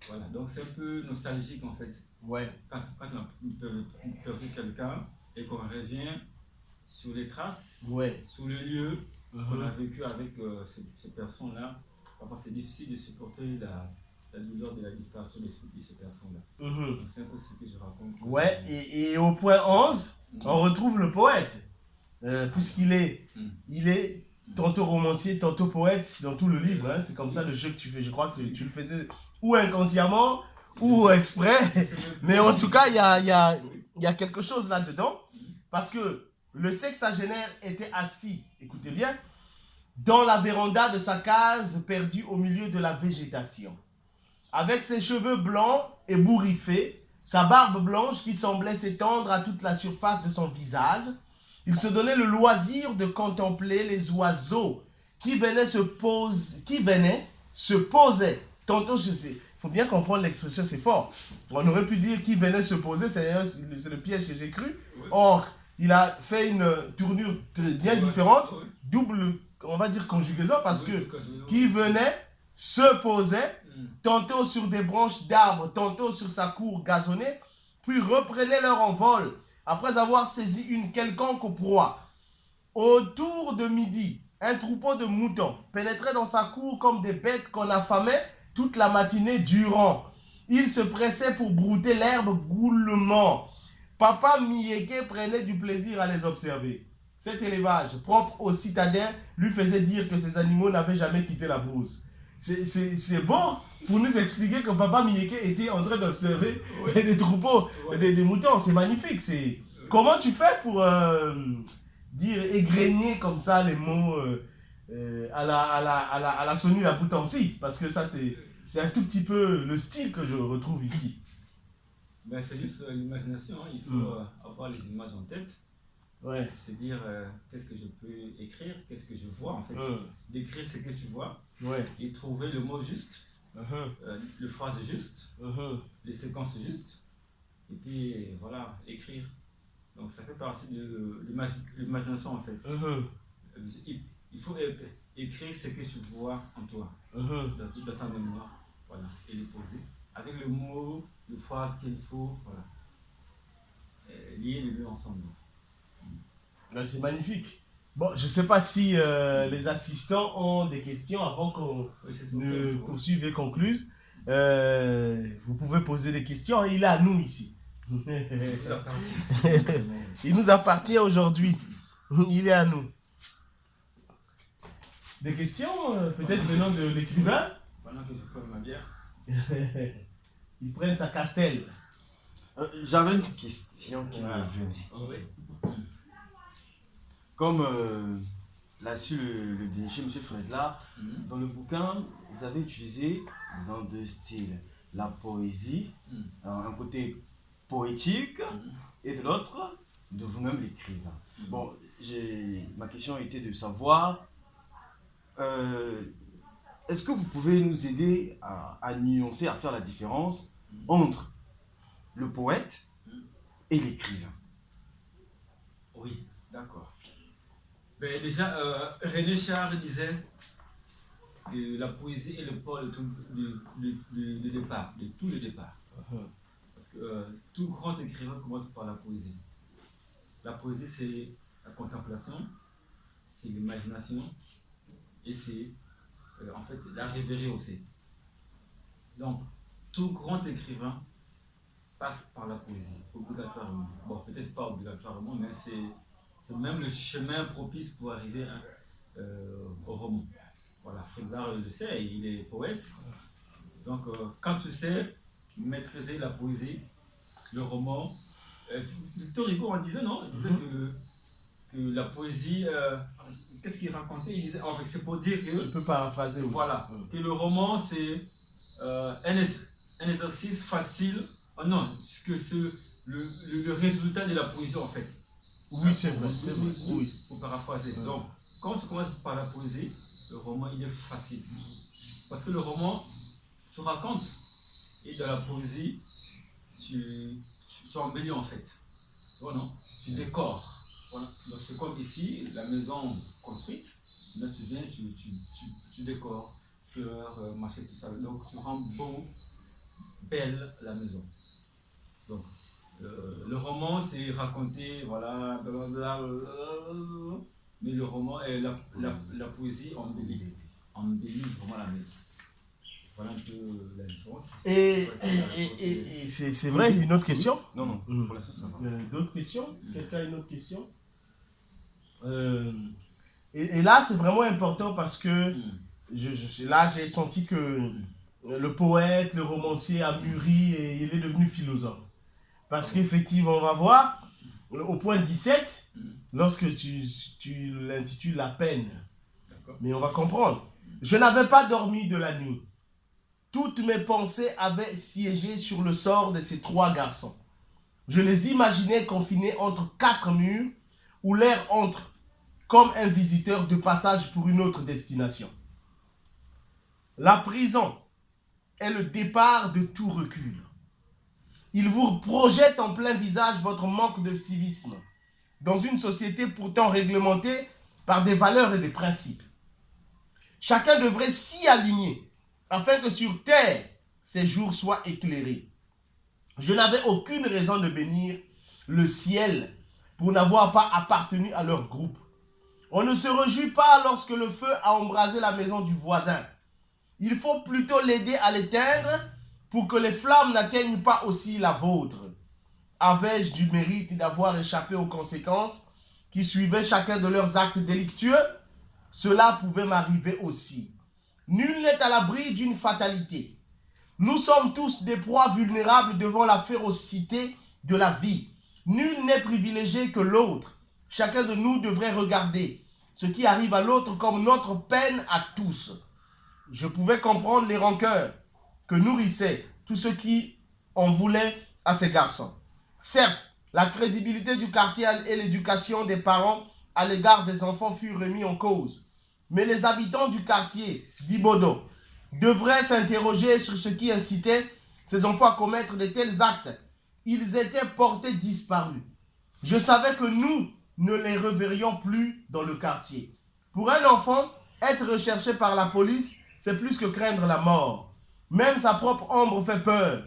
Voilà, donc c'est un peu nostalgique en fait. Ouais. Quand on a perdu quelqu'un et qu'on revient sur les traces, sur le lieu qu'on a vécu avec ces personnes-là, parfois c'est difficile de supporter la douleur de la disparition de ces personnes-là. C'est un peu ce que je raconte. Ouais, et au point 11, on retrouve le poète. Puisqu'il est tantôt romancier, tantôt poète dans tout le livre. Hein. C'est comme ça le jeu que tu fais. Je crois que tu le faisais ou inconsciemment, ou exprès. Mais en tout cas, il y a quelque chose là-dedans. Parce que le sexagénaire était assis, écoutez bien, dans la véranda de sa case perdue au milieu de la végétation. Avec ses cheveux blancs et bourriffés, sa barbe blanche qui semblait s'étendre à toute la surface de son visage, il se donnait le loisir de contempler les oiseaux qui venaient se poser. Tantôt, il faut bien comprendre l'expression, c'est fort. On aurait pu dire qui venait se poser, c'est le piège que j'ai cru. Or, il a fait une tournure bien différente, double, on va dire conjugaison, parce que qui venait se posait, tantôt sur des branches d'arbres, tantôt sur sa cour gazonnée, puis reprenaient leur envol après avoir saisi une quelconque proie. Autour de midi, un troupeau de moutons pénétrait dans sa cour comme des bêtes qu'on affamait toute la matinée durant. Il se pressait pour brouter l'herbe goulûment. Papa Miyeke prenait du plaisir à les observer. Cet élevage, propre aux citadins, lui faisait dire que ces animaux n'avaient jamais quitté la brousse. C'est bon pour nous expliquer que Papa Miyeke était en train d'observer des troupeaux, des moutons. C'est magnifique. Comment tu fais pour dire égrener comme ça les mots à la Sonny la Boutancy? Parce que ça, c'est un tout petit peu le style que je retrouve ici. Ben, c'est juste l'imagination. Il faut avoir les images en tête. Ouais. C'est dire qu'est-ce que je peux écrire, qu'est-ce que je vois en fait. D'écrire ce que tu vois et trouver le mot juste, le phrase juste, les séquences justes, et puis voilà, écrire. Donc ça fait partie de l'imagination en fait. Il faut écrire ce que tu vois en toi, dans ta mémoire, voilà, et les poser avec le mot, les phrases qu'il faut, voilà, lier les deux ensemble. C'est magnifique. Bon, je ne sais pas si les assistants ont des questions avant qu'on ne poursuive et conclue. Vous pouvez poser des questions. Il est à nous ici. Il nous appartient aujourd'hui. Il est à nous. Des questions, peut-être venant de l'écrivain? Pendant que je prends ma bière. Il prenne sa castelle. J'avais une question qui me venait. Comme l'a su le déniché, M. Fredla, dans le bouquin, vous avez utilisé dans deux styles. La poésie, un côté poétique, et de l'autre, de vous-même l'écrivain. Bon, ma question était de savoir, est-ce que vous pouvez nous aider à nuancer, à faire la différence entre le poète et l'écrivain? Oui, d'accord. Ben déjà, René Char disait que la poésie est le pôle de départ, de tout le départ. Parce que tout grand écrivain commence par la poésie. La poésie, c'est la contemplation, c'est l'imagination et c'est en fait la rêverie aussi. Donc, tout grand écrivain passe par la poésie, obligatoirement. Bon, peut-être pas obligatoirement, mais c'est même le chemin propice pour arriver au roman. Voilà, Fredla le sait, il est poète. Donc, quand tu sais maîtriser la poésie, le roman, Victor Hugo en disait, non? Il disait que la poésie, qu'est-ce qu'il racontait? Il disait, en fait, c'est pour dire que... Je peux paraphraser. Voilà, que le roman, c'est un exercice facile. Non, que c'est le résultat de la poésie, en fait. Oui, c'est vrai, oui. Pour paraphraser. Donc, quand tu commences par la poésie, le roman, il est facile. Parce que le roman, tu racontes. Et dans la poésie, tu embellis, en fait. Voilà, non? Tu décores. Voilà. Donc, c'est comme ici, la maison construite. Là, tu viens, tu décores. Fleurs, machin, tout ça. Donc, tu rends beau, belle la maison. Donc, le roman, c'est raconter, voilà, blablabla, mais le roman, la poésie embellit vraiment la maison. Voilà un peu la différence. Et c'est vrai, une autre question? Non, pour l'instant, ça va. D'autres questions? Quelqu'un a une autre question? Et là, c'est vraiment important parce que là, j'ai senti que le poète, le romancier a mûri et il est devenu philosophe. Parce qu'effectivement, on va voir, au point 17, lorsque tu l'intitules La peine, mais on va comprendre. Je n'avais pas dormi de la nuit. Toutes mes pensées avaient siégé sur le sort de ces 3 garçons. Je les imaginais confinés entre 4 murs, où l'air entre comme un visiteur de passage pour une autre destination. La prison est le départ de tout recul. Il vous projette en plein visage votre manque de civisme, dans une société pourtant réglementée par des valeurs et des principes. Chacun devrait s'y aligner, afin que sur terre, ses jours soient éclairés. Je n'avais aucune raison de bénir le ciel pour n'avoir pas appartenu à leur groupe. On ne se réjouit pas lorsque le feu a embrasé la maison du voisin. Il faut plutôt l'aider à l'éteindre pour que les flammes n'atteignent pas aussi la vôtre. Avais-je du mérite d'avoir échappé aux conséquences qui suivaient chacun de leurs actes délictueux? Cela pouvait m'arriver aussi. Nul n'est à l'abri d'une fatalité. Nous sommes tous des proies vulnérables devant la férocité de la vie. Nul n'est privilégié que l'autre. Chacun de nous devrait regarder ce qui arrive à l'autre comme notre peine à tous. Je pouvais comprendre les rancœurs que nourrissaient tous ceux qui en voulaient à ces garçons. Certes, la crédibilité du quartier et l'éducation des parents à l'égard des enfants furent remis en cause. Mais les habitants du quartier d'Ibodo devraient s'interroger sur ce qui incitait ces enfants à commettre de tels actes. Ils étaient portés disparus. Je savais que nous ne les reverrions plus dans le quartier. Pour un enfant, être recherché par la police, c'est plus que craindre la mort. Même sa propre ombre fait peur.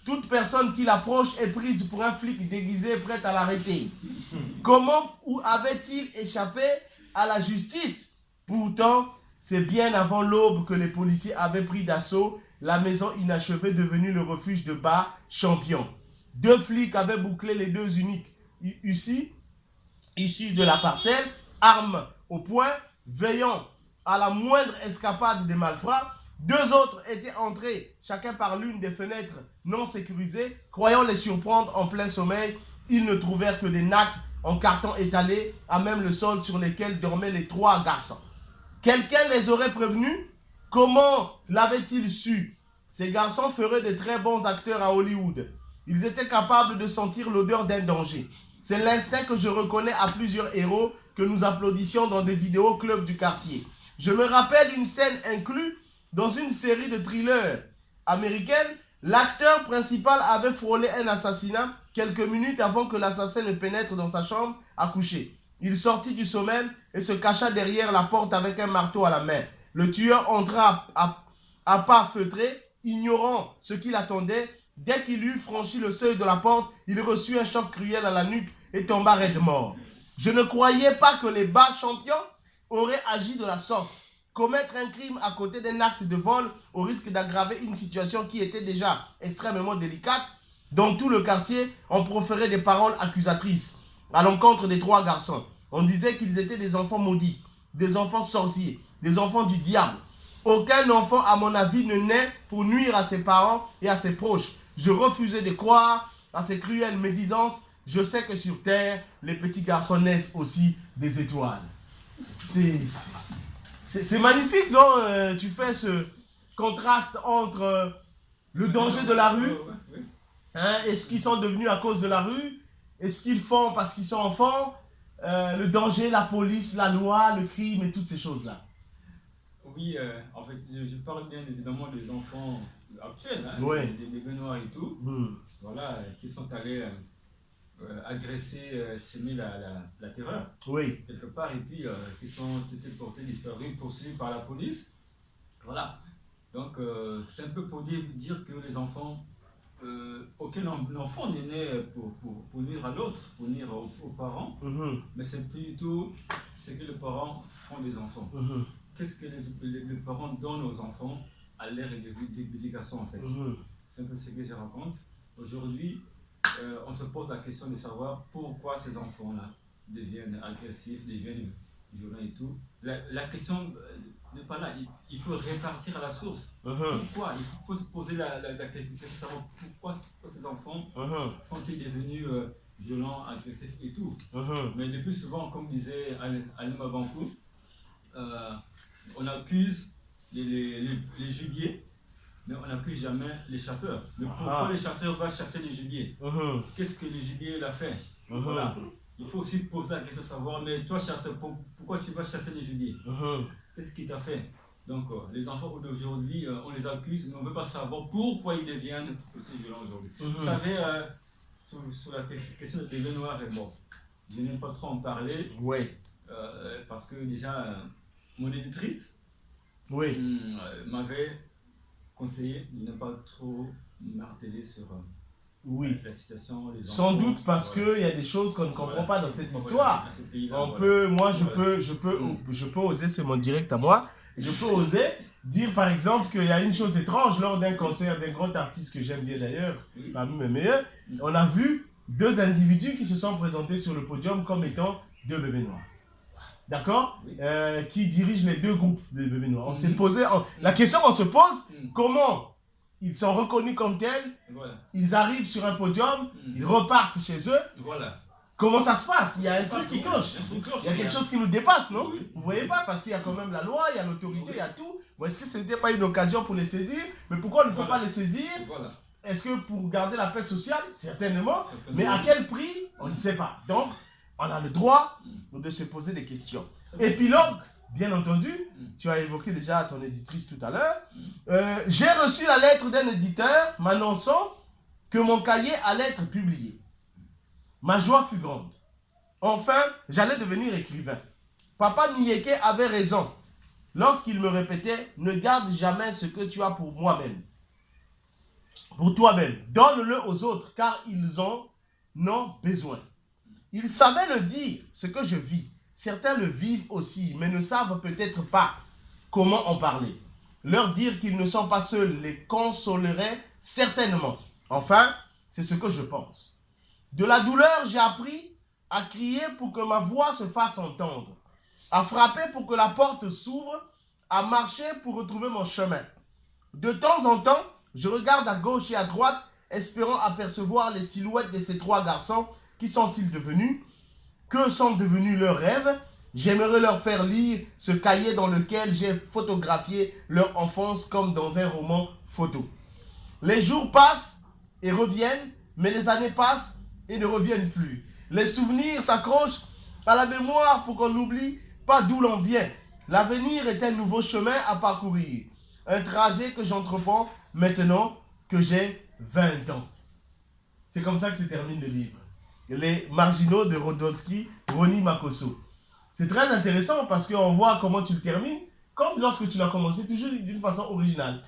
Toute personne qui l'approche est prise pour un flic déguisé prêt à l'arrêter. Comment avait-il échappé à la justice? Pourtant, c'est bien avant l'aube que les policiers avaient pris d'assaut la maison inachevée devenue le refuge de bas champion. 2 flics avaient bouclé les 2 uniques issus de la parcelle, armes au poing, veillant à la moindre escapade des malfrats. 2 autres étaient entrés, chacun par l'une des fenêtres non sécurisées. Croyant les surprendre en plein sommeil, ils ne trouvèrent que des nattes en carton étalés à même le sol sur lesquels dormaient les 3 garçons. Quelqu'un les aurait prévenus? Comment l'avait-il su? Ces garçons feraient de très bons acteurs à Hollywood. Ils étaient capables de sentir l'odeur d'un danger. C'est l'instinct que je reconnais à plusieurs héros que nous applaudissions dans des vidéos clubs du quartier. Je me rappelle une scène inclue dans une série de thrillers américaines. L'acteur principal avait frôlé un assassinat quelques minutes avant que l'assassin ne pénètre dans sa chambre à coucher. Il sortit du sommeil et se cacha derrière la porte avec un marteau à la main. Le tueur entra à pas feutrés, ignorant ce qu'il attendait. Dès qu'il eut franchi le seuil de la porte, il reçut un choc cruel à la nuque et tomba raide mort. Je ne croyais pas que les bas champions auraient agi de la sorte. Commettre un crime à côté d'un acte de vol au risque d'aggraver une situation qui était déjà extrêmement délicate. Dans tout le quartier, on proférait des paroles accusatrices à l'encontre des 3 garçons. On disait qu'ils étaient des enfants maudits, des enfants sorciers, des enfants du diable. Aucun enfant, à mon avis, ne naît pour nuire à ses parents et à ses proches. Je refusais de croire à ces cruelles médisances. Je sais que sur terre, les petits garçons naissent aussi des étoiles. C'est magnifique, non? Tu fais ce contraste entre le danger de la rue, hein, et ce qu'ils sont devenus à cause de la rue, et ce qu'ils font parce qu'ils sont enfants, le danger, la police, la loi, le crime et toutes ces choses-là. Oui, en fait, je parle bien évidemment des enfants actuels, hein, Ouais. des Benoît et tout, voilà, qui sont allés agresser, s'aimer la terreur, Oui. quelque part, et puis qui sont été portés disparus, poursuivis par la police. Voilà. Donc, c'est un peu pour dire que les enfants, aucun enfant n'est né pour nuire à l'autre, pour nuire aux parents, mais c'est plutôt ce que les parents font des enfants. Qu'est-ce que les parents donnent aux enfants à l'ère d'éducation, en fait. C'est un peu ce que je raconte. Aujourd'hui, on se pose la question de savoir pourquoi ces enfants-là deviennent agressifs, deviennent violents et tout. La question n'est pas là. Il faut répartir à la source. Pourquoi? Il faut se poser la question, savoir pourquoi ces enfants sont-ils devenus violents, agressifs et tout. Mais le plus souvent, comme disait Alain Mavankou, on accuse les gibiers, mais on n'accuse jamais les chasseurs. Mais pourquoi les chasseurs vont chasser les gibiers? Qu'est-ce que le gibier a fait? Voilà. Il faut aussi poser la question de savoir, mais toi chasseur, pourquoi tu vas chasser les gibiers? Qu'est-ce qui t'a fait? Donc les enfants d'aujourd'hui, on les accuse, mais on ne veut pas savoir pourquoi ils deviennent aussi violents aujourd'hui. Vous savez, sur la question de l'éveil noir, bon, je n'aime pas trop en parler, parce que déjà, mon éditrice m'avait conseillé de ne pas trop marteler sur la situation. Les Sans enfants, doute parce qu'il y a des choses qu'on ne comprend pas dans cette histoire. Je peux oser, c'est mon direct à moi, je peux oser dire par exemple qu'il y a une chose étrange lors d'un concert d'un grand artiste que j'aime bien d'ailleurs, parmi mes meilleurs. On a vu deux individus qui se sont présentés sur le podium comme étant deux bébés noirs. D'accord? Qui dirigent les deux groupes de bébés noirs. On s'est posé, la question qu'on se pose, comment ils sont reconnus comme tels, ils arrivent sur un podium, ils repartent chez eux. Comment ça se passe? Il y a un truc qui cloche. Il y a quelque chose qui nous dépasse, non? Vous voyez pas? Parce qu'il y a quand même la loi, il y a l'autorité, il y a tout. Bon, est-ce que ce n'était pas une occasion pour les saisir? Mais pourquoi on ne peut pas les saisir? Est-ce que pour garder la paix sociale? Certainement. Mais à quel prix? On ne sait pas. Donc, on a le droit de se poser des questions. Épilogue, bien entendu, tu as évoqué déjà ton éditrice tout à l'heure. J'ai reçu la lettre d'un éditeur m'annonçant que mon cahier allait être publié. Ma joie fut grande. Enfin, j'allais devenir écrivain. Papa Nieke avait raison lorsqu'il me répétait « Ne garde jamais ce que tu as pour moi-même. Pour toi-même. Donne-le aux autres car ils en ont besoin. » Il savait le dire, ce que je vis. Certains le vivent aussi, mais ne savent peut-être pas comment en parler. Leur dire qu'ils ne sont pas seuls les consolerait certainement. Enfin, c'est ce que je pense. De la douleur, j'ai appris à crier pour que ma voix se fasse entendre, à frapper pour que la porte s'ouvre, à marcher pour retrouver mon chemin. De temps en temps, je regarde à gauche et à droite, espérant apercevoir les silhouettes de ces trois garçons. Qui sont-ils devenus? Que sont devenus leurs rêves? J'aimerais leur faire lire ce cahier dans lequel j'ai photographié leur enfance comme dans un roman photo. Les jours passent et reviennent, mais les années passent et ne reviennent plus. Les souvenirs s'accrochent à la mémoire pour qu'on n'oublie pas d'où l'on vient. L'avenir est un nouveau chemin à parcourir. Un trajet que j'entreprends maintenant que j'ai 20 ans. C'est comme ça que se termine le livre. Les marginaux de Rodolski, Ronnie Makosso. C'est très intéressant parce qu'on voit comment tu le termines, comme lorsque tu l'as commencé, toujours d'une façon originale.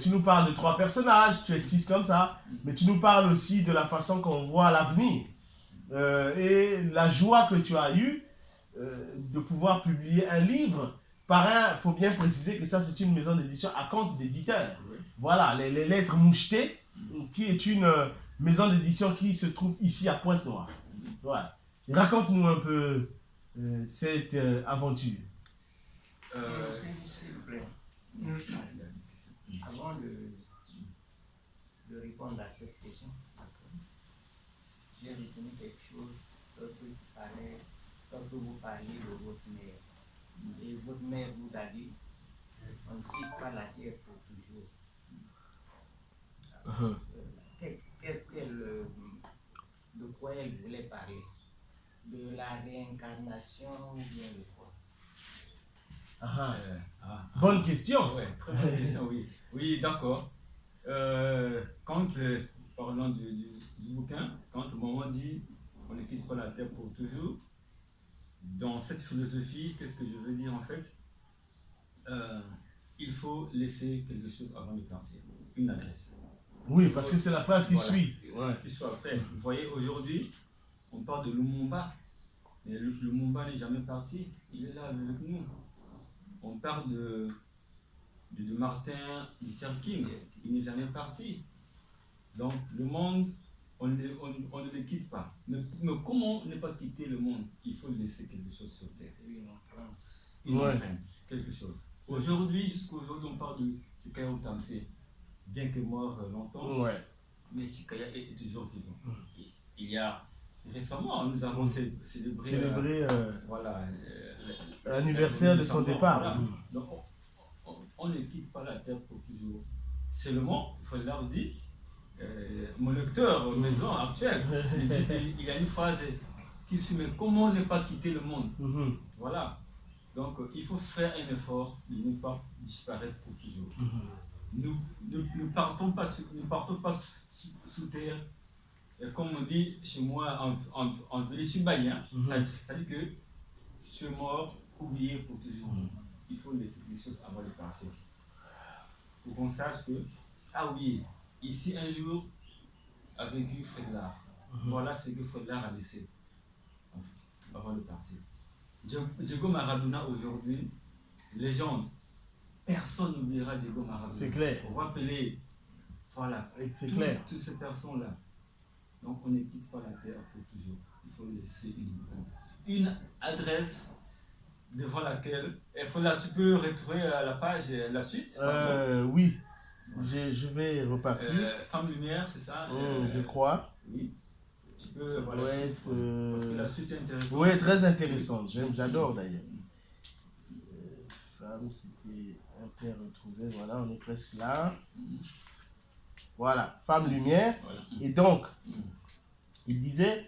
Tu nous parles de trois personnages, tu esquisses comme ça, mais tu nous parles aussi de la façon qu'on voit l'avenir. Et la joie que tu as eue de pouvoir publier un livre par un, il faut bien préciser que ça c'est une maison d'édition à compte d'éditeur. Voilà, les lettres mouchetées, qui est une maison d'édition qui se trouve ici à Pointe-Noire. Voilà. Raconte-nous un peu cette aventure. S'il vous plaît. Avant de répondre à cette question, j'ai retenu quelque chose lorsque vous parliez de votre mère. Et votre mère vous a dit, on ne quitte pas la terre pour toujours. De quoi elle voulait parler? De la réincarnation ou bien de quoi? Bonne question. Ouais, très bonne question, oui. Oui, d'accord. Quand, parlant du bouquin, quand maman dit on ne quitte pas la terre pour toujours, dans cette philosophie, qu'est-ce que je veux dire en fait? Il faut laisser quelque chose avant de partir, une adresse. Oui, parce que c'est la phrase qui suit. Qui soit fait. Vous voyez, aujourd'hui, on parle de Lumumba, mais Lumumba n'est jamais parti, il est là avec nous. On parle de Martin Luther King, il n'est jamais parti. Donc le monde, on ne le quitte pas. Mais comment ne pas quitter le monde? Il faut laisser quelque chose sur terre. Oui, on pense. une Ouais. empreinte, quelque chose. Aujourd'hui, jusqu'aujourd'hui, on parle de Tchikaya Outamse, bien que mort longtemps, Ouais. mais Tchikaya est toujours vivant. Il y a récemment, nous avons célébré Célébrer voilà, l'anniversaire de son départ. Voilà. Donc, on ne quitte pas la terre pour toujours. Seulement, il faut leur dire, mon lecteur maison actuel, il y a une phrase qui se met comment ne pas quitter le monde. Mhm. Voilà. Donc, il faut faire un effort de ne pas disparaître pour toujours. Nous ne partons pas sous terre. Et comme on dit chez moi en Vélichimbaïen, ça dit que tu es mort, oublié pour toujours. Il faut laisser les choses avant de partir. Pour qu'on sache que, ah oui, ici un jour a vécu Fredlar. Voilà ce que Fredlar a laissé avant de partir. Diego Maradona aujourd'hui, légende. Personne n'oubliera Diego Maradona. C'est clair. Pour rappeler, voilà, C'est clair. toutes ces personnes-là. Donc on ne quitte pas la terre pour toujours. Il faut laisser une adresse devant laquelle, il faut là, tu peux retrouver la page, la suite. Oui, je vais repartir. Femme Lumière, c'est ça Je crois. Oui. Tu peux, Ça voilà, doit être, parce que la suite est intéressante. Oui, très intéressant. J'adore d'ailleurs. Femme, c'était interretrouvé. Voilà, on est presque là. Voilà, Femme Lumière. Voilà. Et donc, il disait,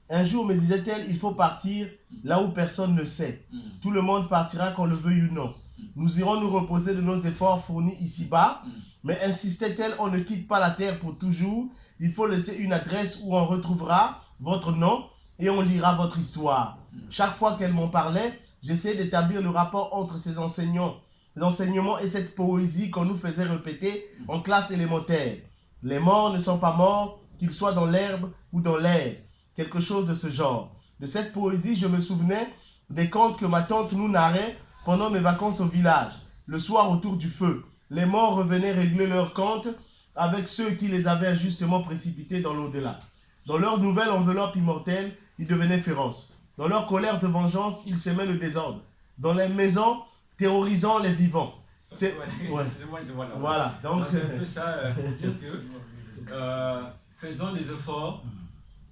un jour me disait-elle, il faut partir là où personne ne sait. Tout le monde partira qu'on le veuille ou non. Nous irons nous reposer de nos efforts fournis ici-bas. Mais insistait-elle, on ne quitte pas la terre pour toujours. Il faut laisser une adresse où on retrouvera votre nom et on lira votre histoire. Chaque fois qu'elle m'en parlait, j'essayais d'établir le rapport entre ces enseignements et cette poésie qu'on nous faisait répéter en classe élémentaire. Les morts ne sont pas morts, qu'ils soient dans l'herbe ou dans l'air. Quelque chose de ce genre. De cette poésie, je me souvenais des contes que ma tante nous narrait pendant mes vacances au village. Le soir, autour du feu, les morts revenaient régler leurs comptes avec ceux qui les avaient injustement précipités dans l'au-delà. Dans leur nouvelle enveloppe immortelle, ils devenaient féroces. Dans leur colère de vengeance, ils semaient le désordre. Dans les maisons, terrorisant les vivants. C'est voilà. Donc c'est un peu ça pour dire que faisons les efforts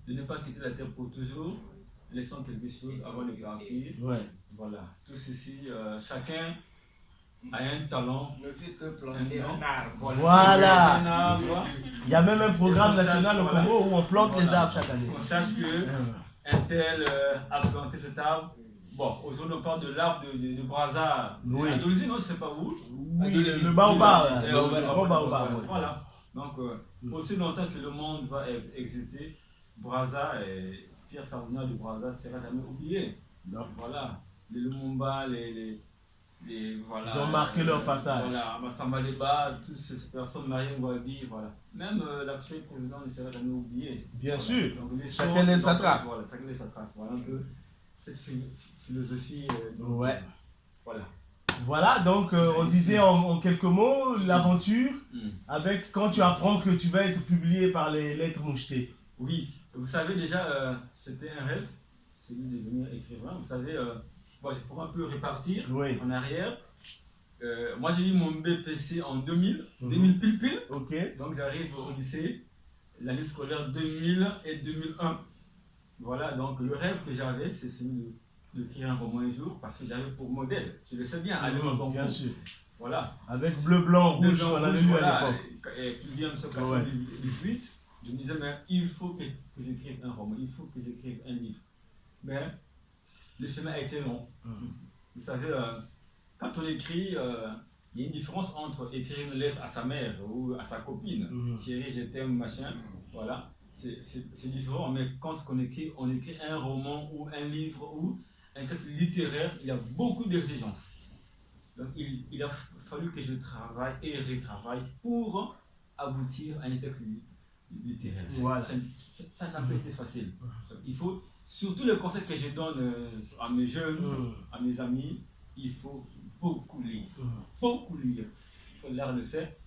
de ne pas quitter la terre pour toujours. Laissons quelque chose avant de partir. Ouais. Voilà. Tout ceci, chacun a un talent. Ne fais que planter un arbre. Voilà. Un arbre. Il y a même un programme national au Voilà. Congo où on plante les Voilà. arbres chaque année. On sache que un tel a planté cet arbre. Bon, aujourd'hui on parle de l'arbre de Brazza. Oui. À Dolzy, non, je ne sais pas où. Oui, Dolzy. le baobab. Le Le gros baobab. Voilà. Donc, aussi longtemps que le monde va exister, Brazza et Pierre Sarouna de Brazza ne sera jamais oublié. Non. Voilà. Les Lumumba, voilà. Ils ont marqué leur passage. Voilà, Massamba Deba, toutes ces personnes, Mariam Gouabi, voilà. Même l'actuel président ne sera jamais oublié. Bien Voilà. sûr. Donc, Chacun laisse sa trace. Voilà, chacun laisse sa trace. Voilà un peu cette philosophie. Ouais. Voilà. Voilà, donc on disait en quelques mots l'aventure avec quand tu apprends que tu vas être publié par les Lettres Mouchetées. Oui, vous savez déjà, c'était un rêve, celui de devenir écrivain. Vous savez, bon, je pourrais un peu répartir Oui. en arrière. Moi, j'ai eu mon BPC en 2000, 2000 pile. Ok. Donc, j'arrive au lycée, l'année scolaire 2000 et 2001. Voilà, donc le rêve que j'avais, c'est celui d'écrire un roman un jour, parce que j'avais pour modèle, je le sais bien, aller au concours. Bien sûr. Voilà. Avec bleu, blanc, rouge, Blanc, on avait rouge, vu voilà, à l'époque. et puis bien 1998, je me disais, mais il faut que j'écrive un roman, il faut que j'écrive un livre. Mais le chemin a été long. Vous savez, quand on écrit, il y a une différence entre écrire une lettre à sa mère ou à sa copine. Chérie, je t'aime, machin. Voilà. C'est différent, mais quand on écrit un roman ou un livre ou un texte littéraire, il y a beaucoup d'exigences. Donc il a fallu que je travaille et retravaille pour aboutir à un texte littéraire. Voilà. Ça n'a pas été facile. Il faut, surtout le conseil que je donne à mes jeunes, à mes amis, il faut beaucoup lire. Beaucoup lire. L'air le sait.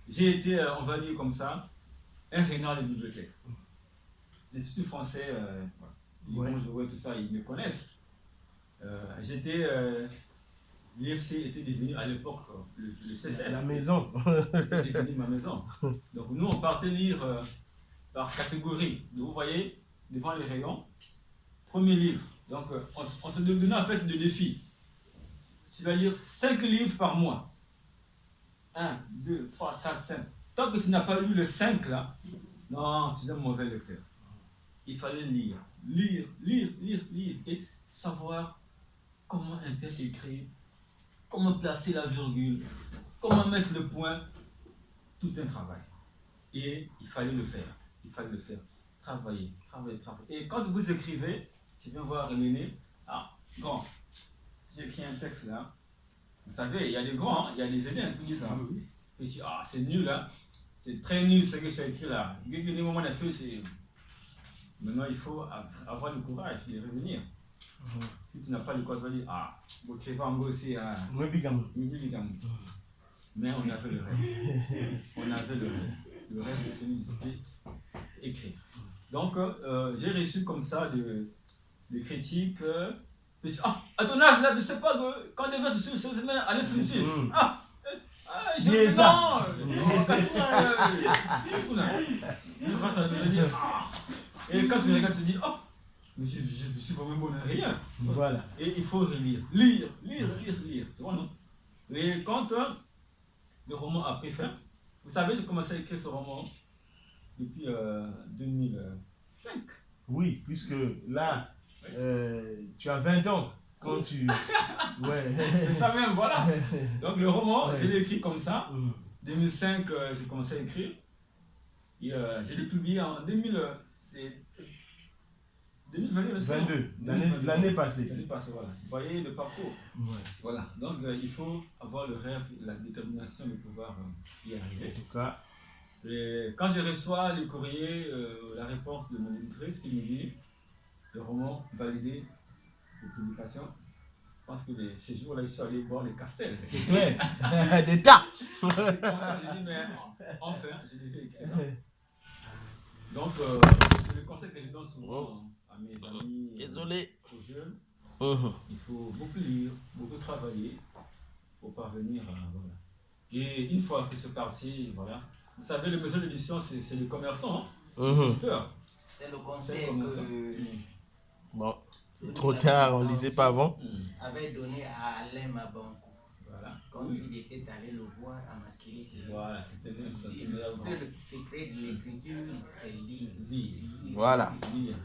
J'ai été, on va dire comme ça, un renard de bibliothèque. L'Institut français, ils vont jouer tout ça, ils me connaissent. J'étais l'IFC était devenu à l'époque le CCF. La maison. Était devenu ma maison. Donc nous, on partait lire par catégorie. Donc, vous voyez, devant les rayons, premier livre. Donc on se donnait en fait de défi. Tu vas lire 5 livres par mois. 1, 2, 3, 4, 5. Tant que tu n'as pas lu le 5 là, non, tu es un mauvais lecteur. Il fallait lire, et savoir comment écrire, comment placer la virgule, comment mettre le point, tout un travail. Et il fallait le faire, travailler. Et quand vous écrivez, tu viens voir l'aîné, grand, j'ai écrit un texte là, vous savez, il y a des grands, il y a des aînés qui disent ça. Et je dis, c'est nul là, c'est très nul ce que je écrit là. Maintenant, il faut avoir le courage de revenir. Si tu n'as pas le courage, tu vas dire, vous écrivez en gros aussi. Mais on avait le rêve. Le rêve, c'est celui d'écrire. Donc, j'ai reçu comme ça des critiques. Je dis, à ton âge, là, tu ne sais pas que quand les vers se mettent à l'infinitif. Je dis, non. Et quand tu regardes, tu te dis, mais je suis vraiment bon à rien. Voilà. Et il faut relire. Lire. Tu vois, non? Et quand le roman a pris fin, vous savez, j'ai commencé à écrire ce roman depuis 2005. Oui, puisque là, tu as 20 ans quand tu... Ouais. C'est ça même, voilà. Donc le roman, je l'ai écrit comme ça. 2005, j'ai commencé à écrire. Et je l'ai publié en 2022, l'année passée. L'année passée, voilà. Vous voyez le parcours. Ouais. Voilà. Donc il faut avoir le rêve, la détermination de pouvoir y arriver. En tout cas. Et quand je reçois le courrier, la réponse de mon éditrice qui me dit le roman validé de publication, je pense que ces jours-là, ils sont allés voir les castels. C'est clair. Des tas. J'ai dit, mais enfin, je devais écrire ça. Donc, c'est le conseil que je donne souvent à mes amis, aux jeunes. Il faut beaucoup lire, beaucoup travailler pour parvenir à... Voilà. Et une fois que c'est parti, voilà. Vous savez, les maisons d'édition, c'est les commerçants, les éditeurs. C'est le conseil que... Bon, c'est trop tard, on ne lisait pas avant. Avait donné à Alain Mabankou. Voilà. Quand il était allé le voir à Makili. Voilà, c'était même ça. C'est le secret de l'écriture, c'est lire. Voilà. Lire.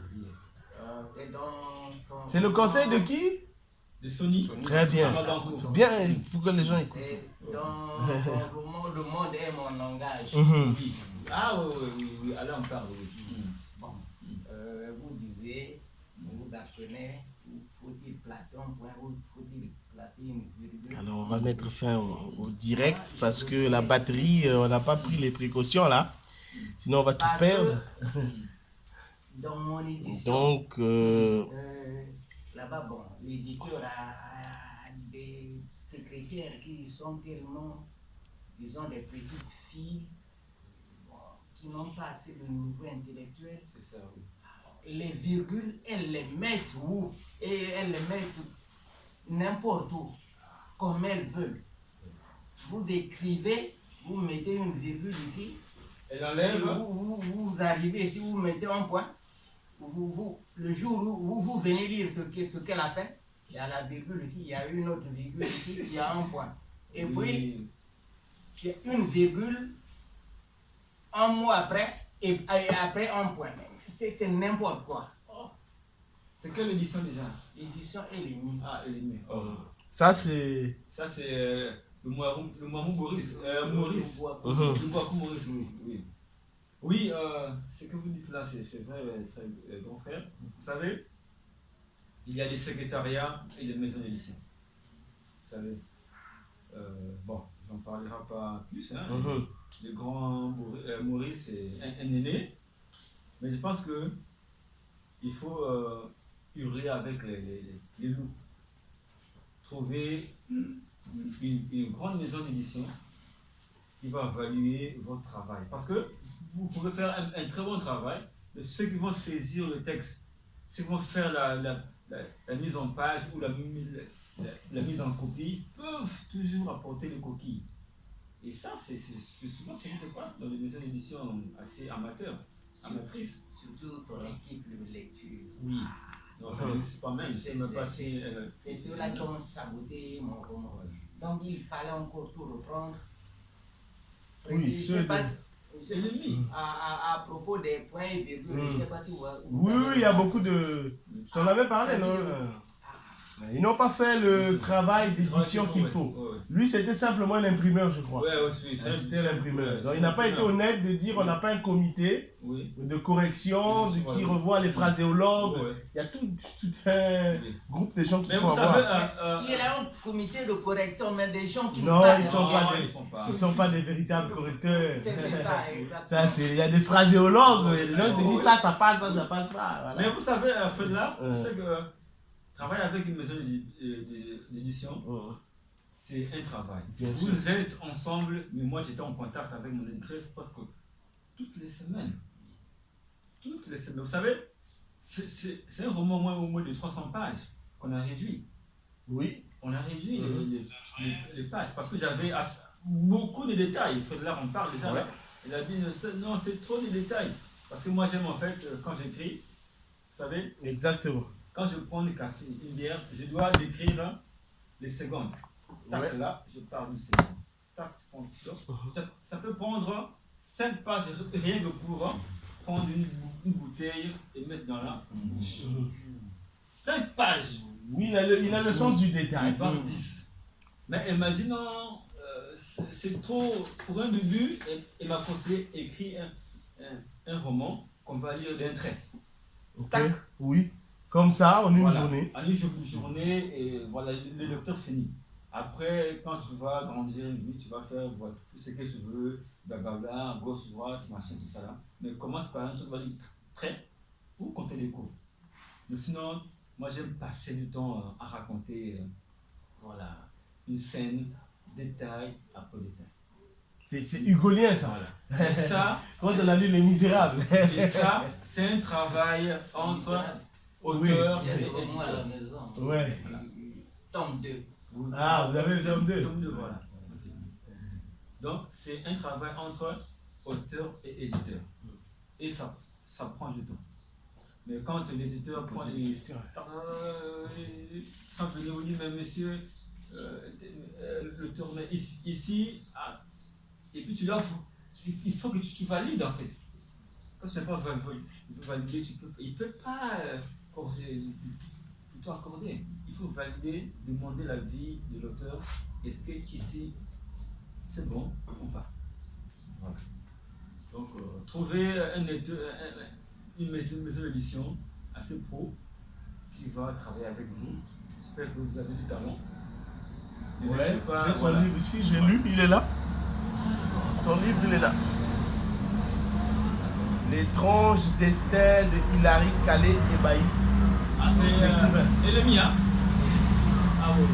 C'est le conseil de qui? De Sony. Très bien. Bien, il faut que les gens écoutent. Dans le monde est mon langage. Oui. Oui. Allez, on parle, oui. Bon. Vous disiez, vous apprenez, faut-il placer un point, ou faut-il placer une virgule? Alors, on va mettre fin au direct parce que la batterie, on n'a pas pris les précautions là. Sinon, on va tout perdre. Dans mon édition, Donc, là-bas, bon, l'éditeur a des secrétaires qui sont tellement, disons, des petites filles qui n'ont pas assez de niveau intellectuel. C'est ça, oui. Les virgules, elles les mettent où? Et elles les mettent n'importe où, comme elles veulent. Vous écrivez, vous mettez une virgule ici. Elle enlève. Vous arrivez ici, vous mettez un point. Le jour où vous venez lire ce qu'elle a fait, il y a la virgule ici, il y a une autre virgule ici, il y a un point. Et puis, il y a une virgule, un mot après, et après un point. C'est n'importe quoi. C'est quelle édition déjà? Édition Eleni. Eleni. ça c'est... Ça c'est le Moirou Maurice. Maurice. Le Boakou Maurice, oui. Oui, ce que vous dites là, c'est vrai, très grand frère. Vous savez, il y a des secrétariats et des maisons d'édition. Vous savez, bon, j'en parlerai pas plus. Hein. Le grand Maurice est un aîné, mais je pense que il faut hurler avec les loups. Trouver une grande maison d'édition qui va évaluer votre travail. Parce que vous pouvez faire un très bon travail, mais ceux qui vont saisir le texte, ceux qui vont faire la mise en page ou la mise en copie peuvent toujours apporter les coquilles. Et ça, c'est souvent ce qui se passe dans les maisons d'édition assez amatrices. Surtout pour l'équipe de lecture. Oui. Donc, c'est pas mal. C'est me passer. Les ceux-là qui ont saboté mon roman. Donc, il fallait encore tout reprendre. Oui, je sais pas, c'est l'ennemi. À propos des points et virgules, je sais pas tout. Oui, il y a beaucoup de. Je t'en avais parlé, non? Ils n'ont pas fait le travail d'édition qu'il faut. Lui, c'était simplement un imprimeur, je crois. Ouais, aussi. C'était l'imprimeur. Donc, il n'a pas été honnête de dire on n'a pas un comité de correction qui revoit les phraséologues. Il y a tout un groupe de gens qu'il faut avoir. Il y a un comité de correction, mais des gens qui non, ils ne sont pas des véritables correcteurs. Ça, il y a des phraséologues. Les gens te disent ça passe, ça passe pas. Mais vous savez, Fred-là, vous savez que travailler avec une maison d'édition, c'est un travail. Vous êtes ensemble, mais moi j'étais en contact avec mon éditrice parce que toutes les semaines, vous savez, c'est un roman au moins de 300 pages qu'on a réduit. Oui. On a réduit les pages parce que j'avais beaucoup de détails. Il faut là on parle déjà. Ouais. Il a dit non, c'est trop de détails. Parce que moi j'aime en fait, quand j'écris, vous savez. Exactement. Quand je prends une bière, je dois décrire les secondes. Tac, là, je parle d'une seconde. Tac, donc, ça peut prendre 5 pages rien que pour prendre une bouteille et mettre dans la 5 pages. Oui, il a le sens du détail. Par 10. Mais elle m'a dit non, c'est trop pour un début. Elle m'a conseillé d'écrire un roman qu'on va lire d'un trait. Ok. Tac. Oui. Comme ça, en une journée. En une journée, et voilà, le lecteur finit. Après, quand tu vas grandir, tu vas faire voilà, tout ce que tu veux, blablabla, gauche, droite, machin, tout ça là. Mais commence par un truc, très, pour qu'on te découvre. Mais sinon, moi j'aime passer du temps à raconter voilà, une scène, détail après détail. C'est hugolien ça. Voilà. Et ça, quand on a lu Les Misérables. Et ça, c'est un travail entre auteur et éditeur. à la maison. Ouais. Tome 2. Ah, vous avez le tome 2. Tome 2, voilà. Donc, c'est un travail entre auteur et éditeur. Et ça prend du temps. Mais quand l'éditeur prend des questions, sans venir vous dire, mais monsieur, l'auteur est ici, et puis tu leur, il faut que tu valides en fait. Quand tu n'as pas validé, il ne peut pas plutôt accorder. Il faut valider, demander l'avis de l'auteur. Est-ce que ici, c'est bon ou pas? Voilà. Donc, trouver une maison d'édition assez pro qui va travailler avec vous. J'espère que vous avez du talent. Ouais, j'ai son livre ici, j'ai lu, il est là. Son livre, il est là. L'étrange destin de Hilary Calais Ebaï. Ah, c'est l'ennemi, hein? Ah oui,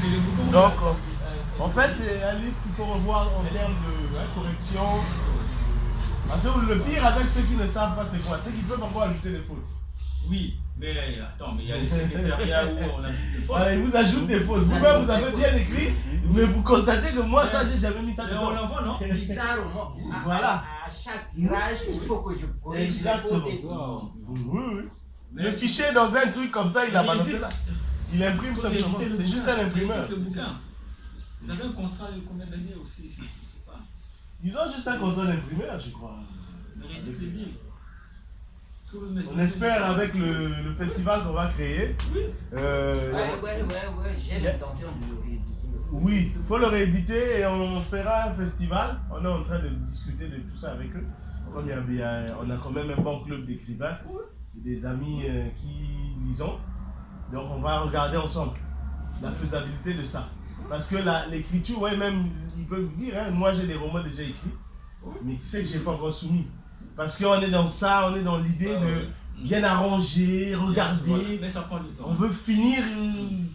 c'est le bouton. Donc, en fait, c'est un livre qu'il faut revoir en termes de correction. Parce que le pire avec ceux qui ne savent pas, c'est quoi? C'est qu'ils peuvent encore ajouter des fautes. Oui, mais attends, mais il y a les secrétariats où on ajoute des fautes. Voilà, ils vous ajoutent des fautes. Vous-même, vous avez bien écrit, mais vous constatez que moi, ça, j'ai jamais mis ça dedans. Mais on l'envoie, non? Voilà. À chaque tirage, il faut que je corrige. Exactement. Oui. Le fichier dans un truc comme ça, il a balancé là. Il imprime simplement. C'est juste un imprimeur. Vous avez un contrat de combien d'années aussi? Je sais pas. Ils ont juste un contrat d'imprimeur, je crois. On espère avec le festival qu'on va créer. Oui. J'ai l'intention de le rééditer. Oui, il faut le rééditer et on fera un festival. On est en train de discuter de tout ça avec eux. Comme on a quand même un bon club d'écrivains, des amis qui lisons. Donc on va regarder ensemble la faisabilité de ça. Parce que l'écriture, ouais, même ils peuvent dire, hein, moi j'ai des romans déjà écrits, mais tu sais que je n'ai pas encore soumis. Parce qu'on est dans ça, on est dans l'idée de bien arranger, regarder. Mais ça prend du temps. On veut finir,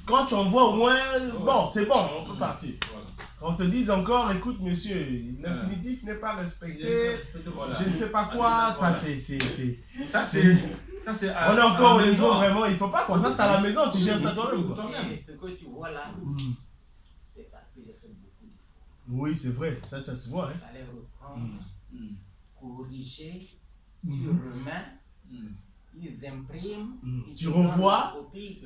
quand tu envoies au moins, bon, c'est bon, on peut partir. Quand on te dise encore, écoute monsieur, l'infinitif n'est pas respecté, je ne sais pas quoi, ça c'est... Ça, c'est On est encore au niveau vraiment, il faut pas quoi. Ça, c'est à la maison, tu gères ça toi-même. Et ce que tu vois là, c'est parce que j'ai fait beaucoup d'efforts. Oui, c'est vrai, ça se voit. Hein. Il fallait reprendre, corriger, tu remets, ils impriment, ils Tu te donnent revois, la copie,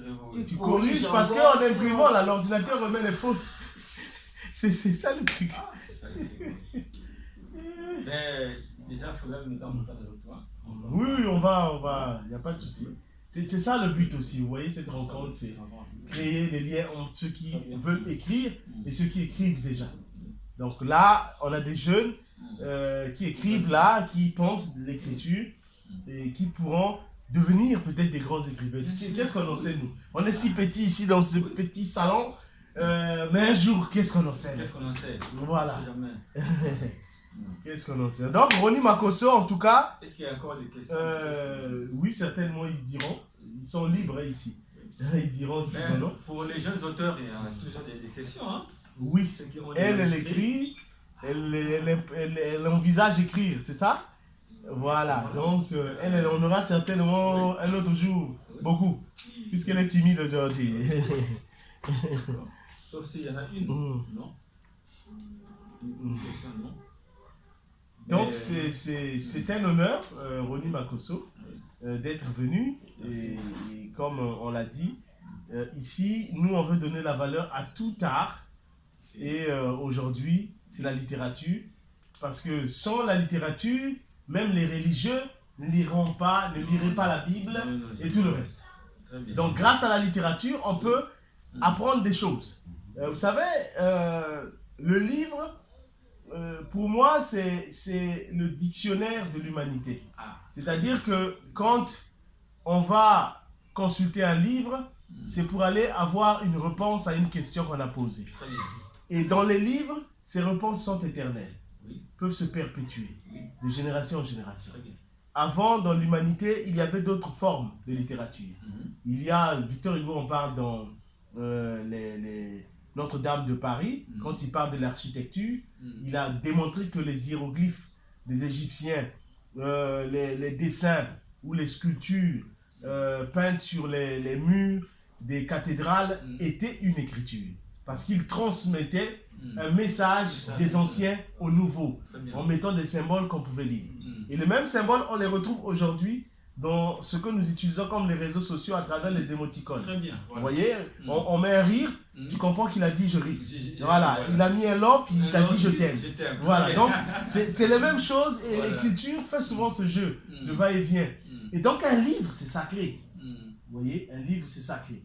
tu corriges parce encore, qu'en imprimant, là, l'ordinateur remet les fautes. C'est ça le truc. C'est ça, le truc. Mais déjà, il faudrait me mettre en contact avec toi. Oui, on va, il n'y a pas de souci. C'est ça le but aussi, vous voyez, cette rencontre, c'est créer des liens entre ceux qui veulent écrire et ceux qui écrivent déjà. Donc là, on a des jeunes qui écrivent là, qui pensent de l'écriture et qui pourront devenir peut-être des grands écrivains. Qu'est-ce qu'on en sait, nous? On est si petits ici dans ce petit salon, mais un jour, qu'est-ce qu'on en sait? Qu'est-ce qu'on en sait? Voilà. On sait jamais. Qu'est-ce qu'on en sait? Donc, Ronnie Makosso, en tout cas, Est-ce qu'il y a encore des questions? oui, certainement, ils diront. Ils sont libres hein, ici. Ils diront ce qu'ils en ont. Pour les jeunes auteurs, il y a toujours des questions. Hein? Oui, Ceux qui ont elle écrit, elle envisage écrire, c'est ça? Voilà, donc elle en aura certainement un autre jour, beaucoup, puisqu'elle est timide aujourd'hui. Sauf s'il y en a une, non? Une question, non? Donc c'est un honneur, Ronnie Makosso, d'être venu. Et comme on l'a dit, ici, nous on veut donner la valeur à tout art. Et aujourd'hui, c'est la littérature. Parce que sans la littérature, même les religieux ne liraient pas la Bible et tout le reste. Donc grâce à la littérature, on peut apprendre des choses. Vous savez, le livre, pour moi, c'est le dictionnaire de l'humanité. C'est-à-dire que quand on va consulter un livre, c'est pour aller avoir une réponse à une question qu'on a posée. Et dans les livres, ces réponses sont éternelles, peuvent se perpétuer de génération en génération. Avant, dans l'humanité, il y avait d'autres formes de littérature. Il y a, Victor Hugo en parle dans Notre-Dame de Paris, quand il parle de l'architecture, il a démontré que les hiéroglyphes des Égyptiens, les dessins ou les sculptures peintes sur les murs des cathédrales étaient une écriture. Parce qu'ils transmettaient un message des anciens aux nouveaux, en mettant des symboles qu'on pouvait lire. Et les mêmes symboles, on les retrouve aujourd'hui dans ce que nous utilisons comme les réseaux sociaux à travers les émoticônes. Très bien. Voilà. Vous voyez, on met un rire, tu comprends qu'il a dit je ris. Voilà, il a mis un love, il t'a dit je t'aime. Voilà, donc c'est les mêmes choses et l'écriture fait souvent ce jeu, le va-et-vient. Et donc un livre, c'est sacré. Vous voyez, un livre, c'est sacré.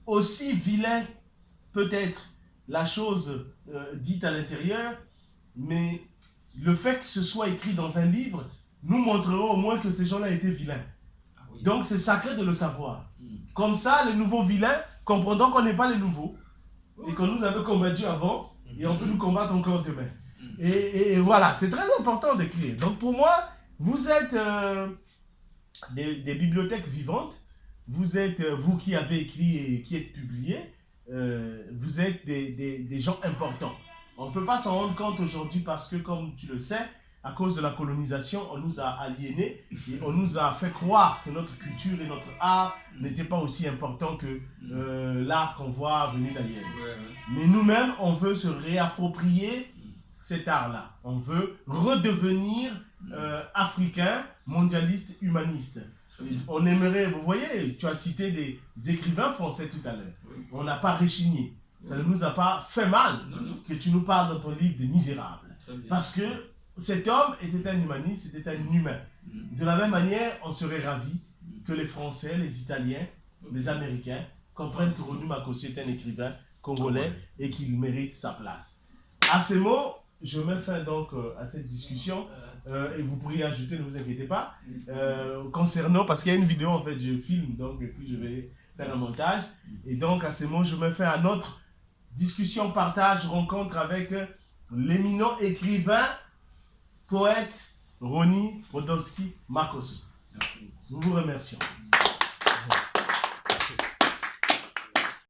Aussi vilain peut-être la chose dite à l'intérieur, mais le fait que ce soit écrit dans un livre nous montrerons au moins que ces gens-là étaient vilains. Donc c'est sacré de le savoir. Comme ça, les nouveaux vilains comprendront qu'on n'est pas les nouveaux et qu'on nous avait combattus avant et on peut nous combattre encore demain. Et voilà, c'est très important d'écrire. Donc pour moi, vous êtes des bibliothèques vivantes. Vous êtes, vous qui avez écrit et qui êtes publié, vous êtes des gens importants. On ne peut pas s'en rendre compte aujourd'hui parce que, comme tu le sais, à cause de la colonisation, on nous a aliénés et on nous a fait croire que notre culture et notre art n'étaient pas aussi importants que l'art qu'on voit venir d'ailleurs. Mais nous-mêmes, on veut se réapproprier cet art-là. On veut redevenir africain, mondialiste, humaniste. On aimerait, vous voyez, tu as cité des écrivains français tout à l'heure. On n'a pas rechigné. Ça ne nous a pas fait mal que tu nous parles dans ton livre des Misérables. Parce que cet homme était un humaniste, c'était un humain. De la même manière, on serait ravis que les Français, les Italiens, les Américains comprennent que Ronnie Makosso est un écrivain congolais et qu'il mérite sa place. À ces mots, je mets fin donc à cette discussion et vous pourriez ajouter, ne vous inquiétez pas, concernant, parce qu'il y a une vidéo en fait, je filme donc et puis je vais faire un montage. Et donc à ces mots, je mets fin à notre discussion, partage, rencontre avec l'éminent écrivain, poète Ronnie Rodolski Makosso. Nous vous remercions.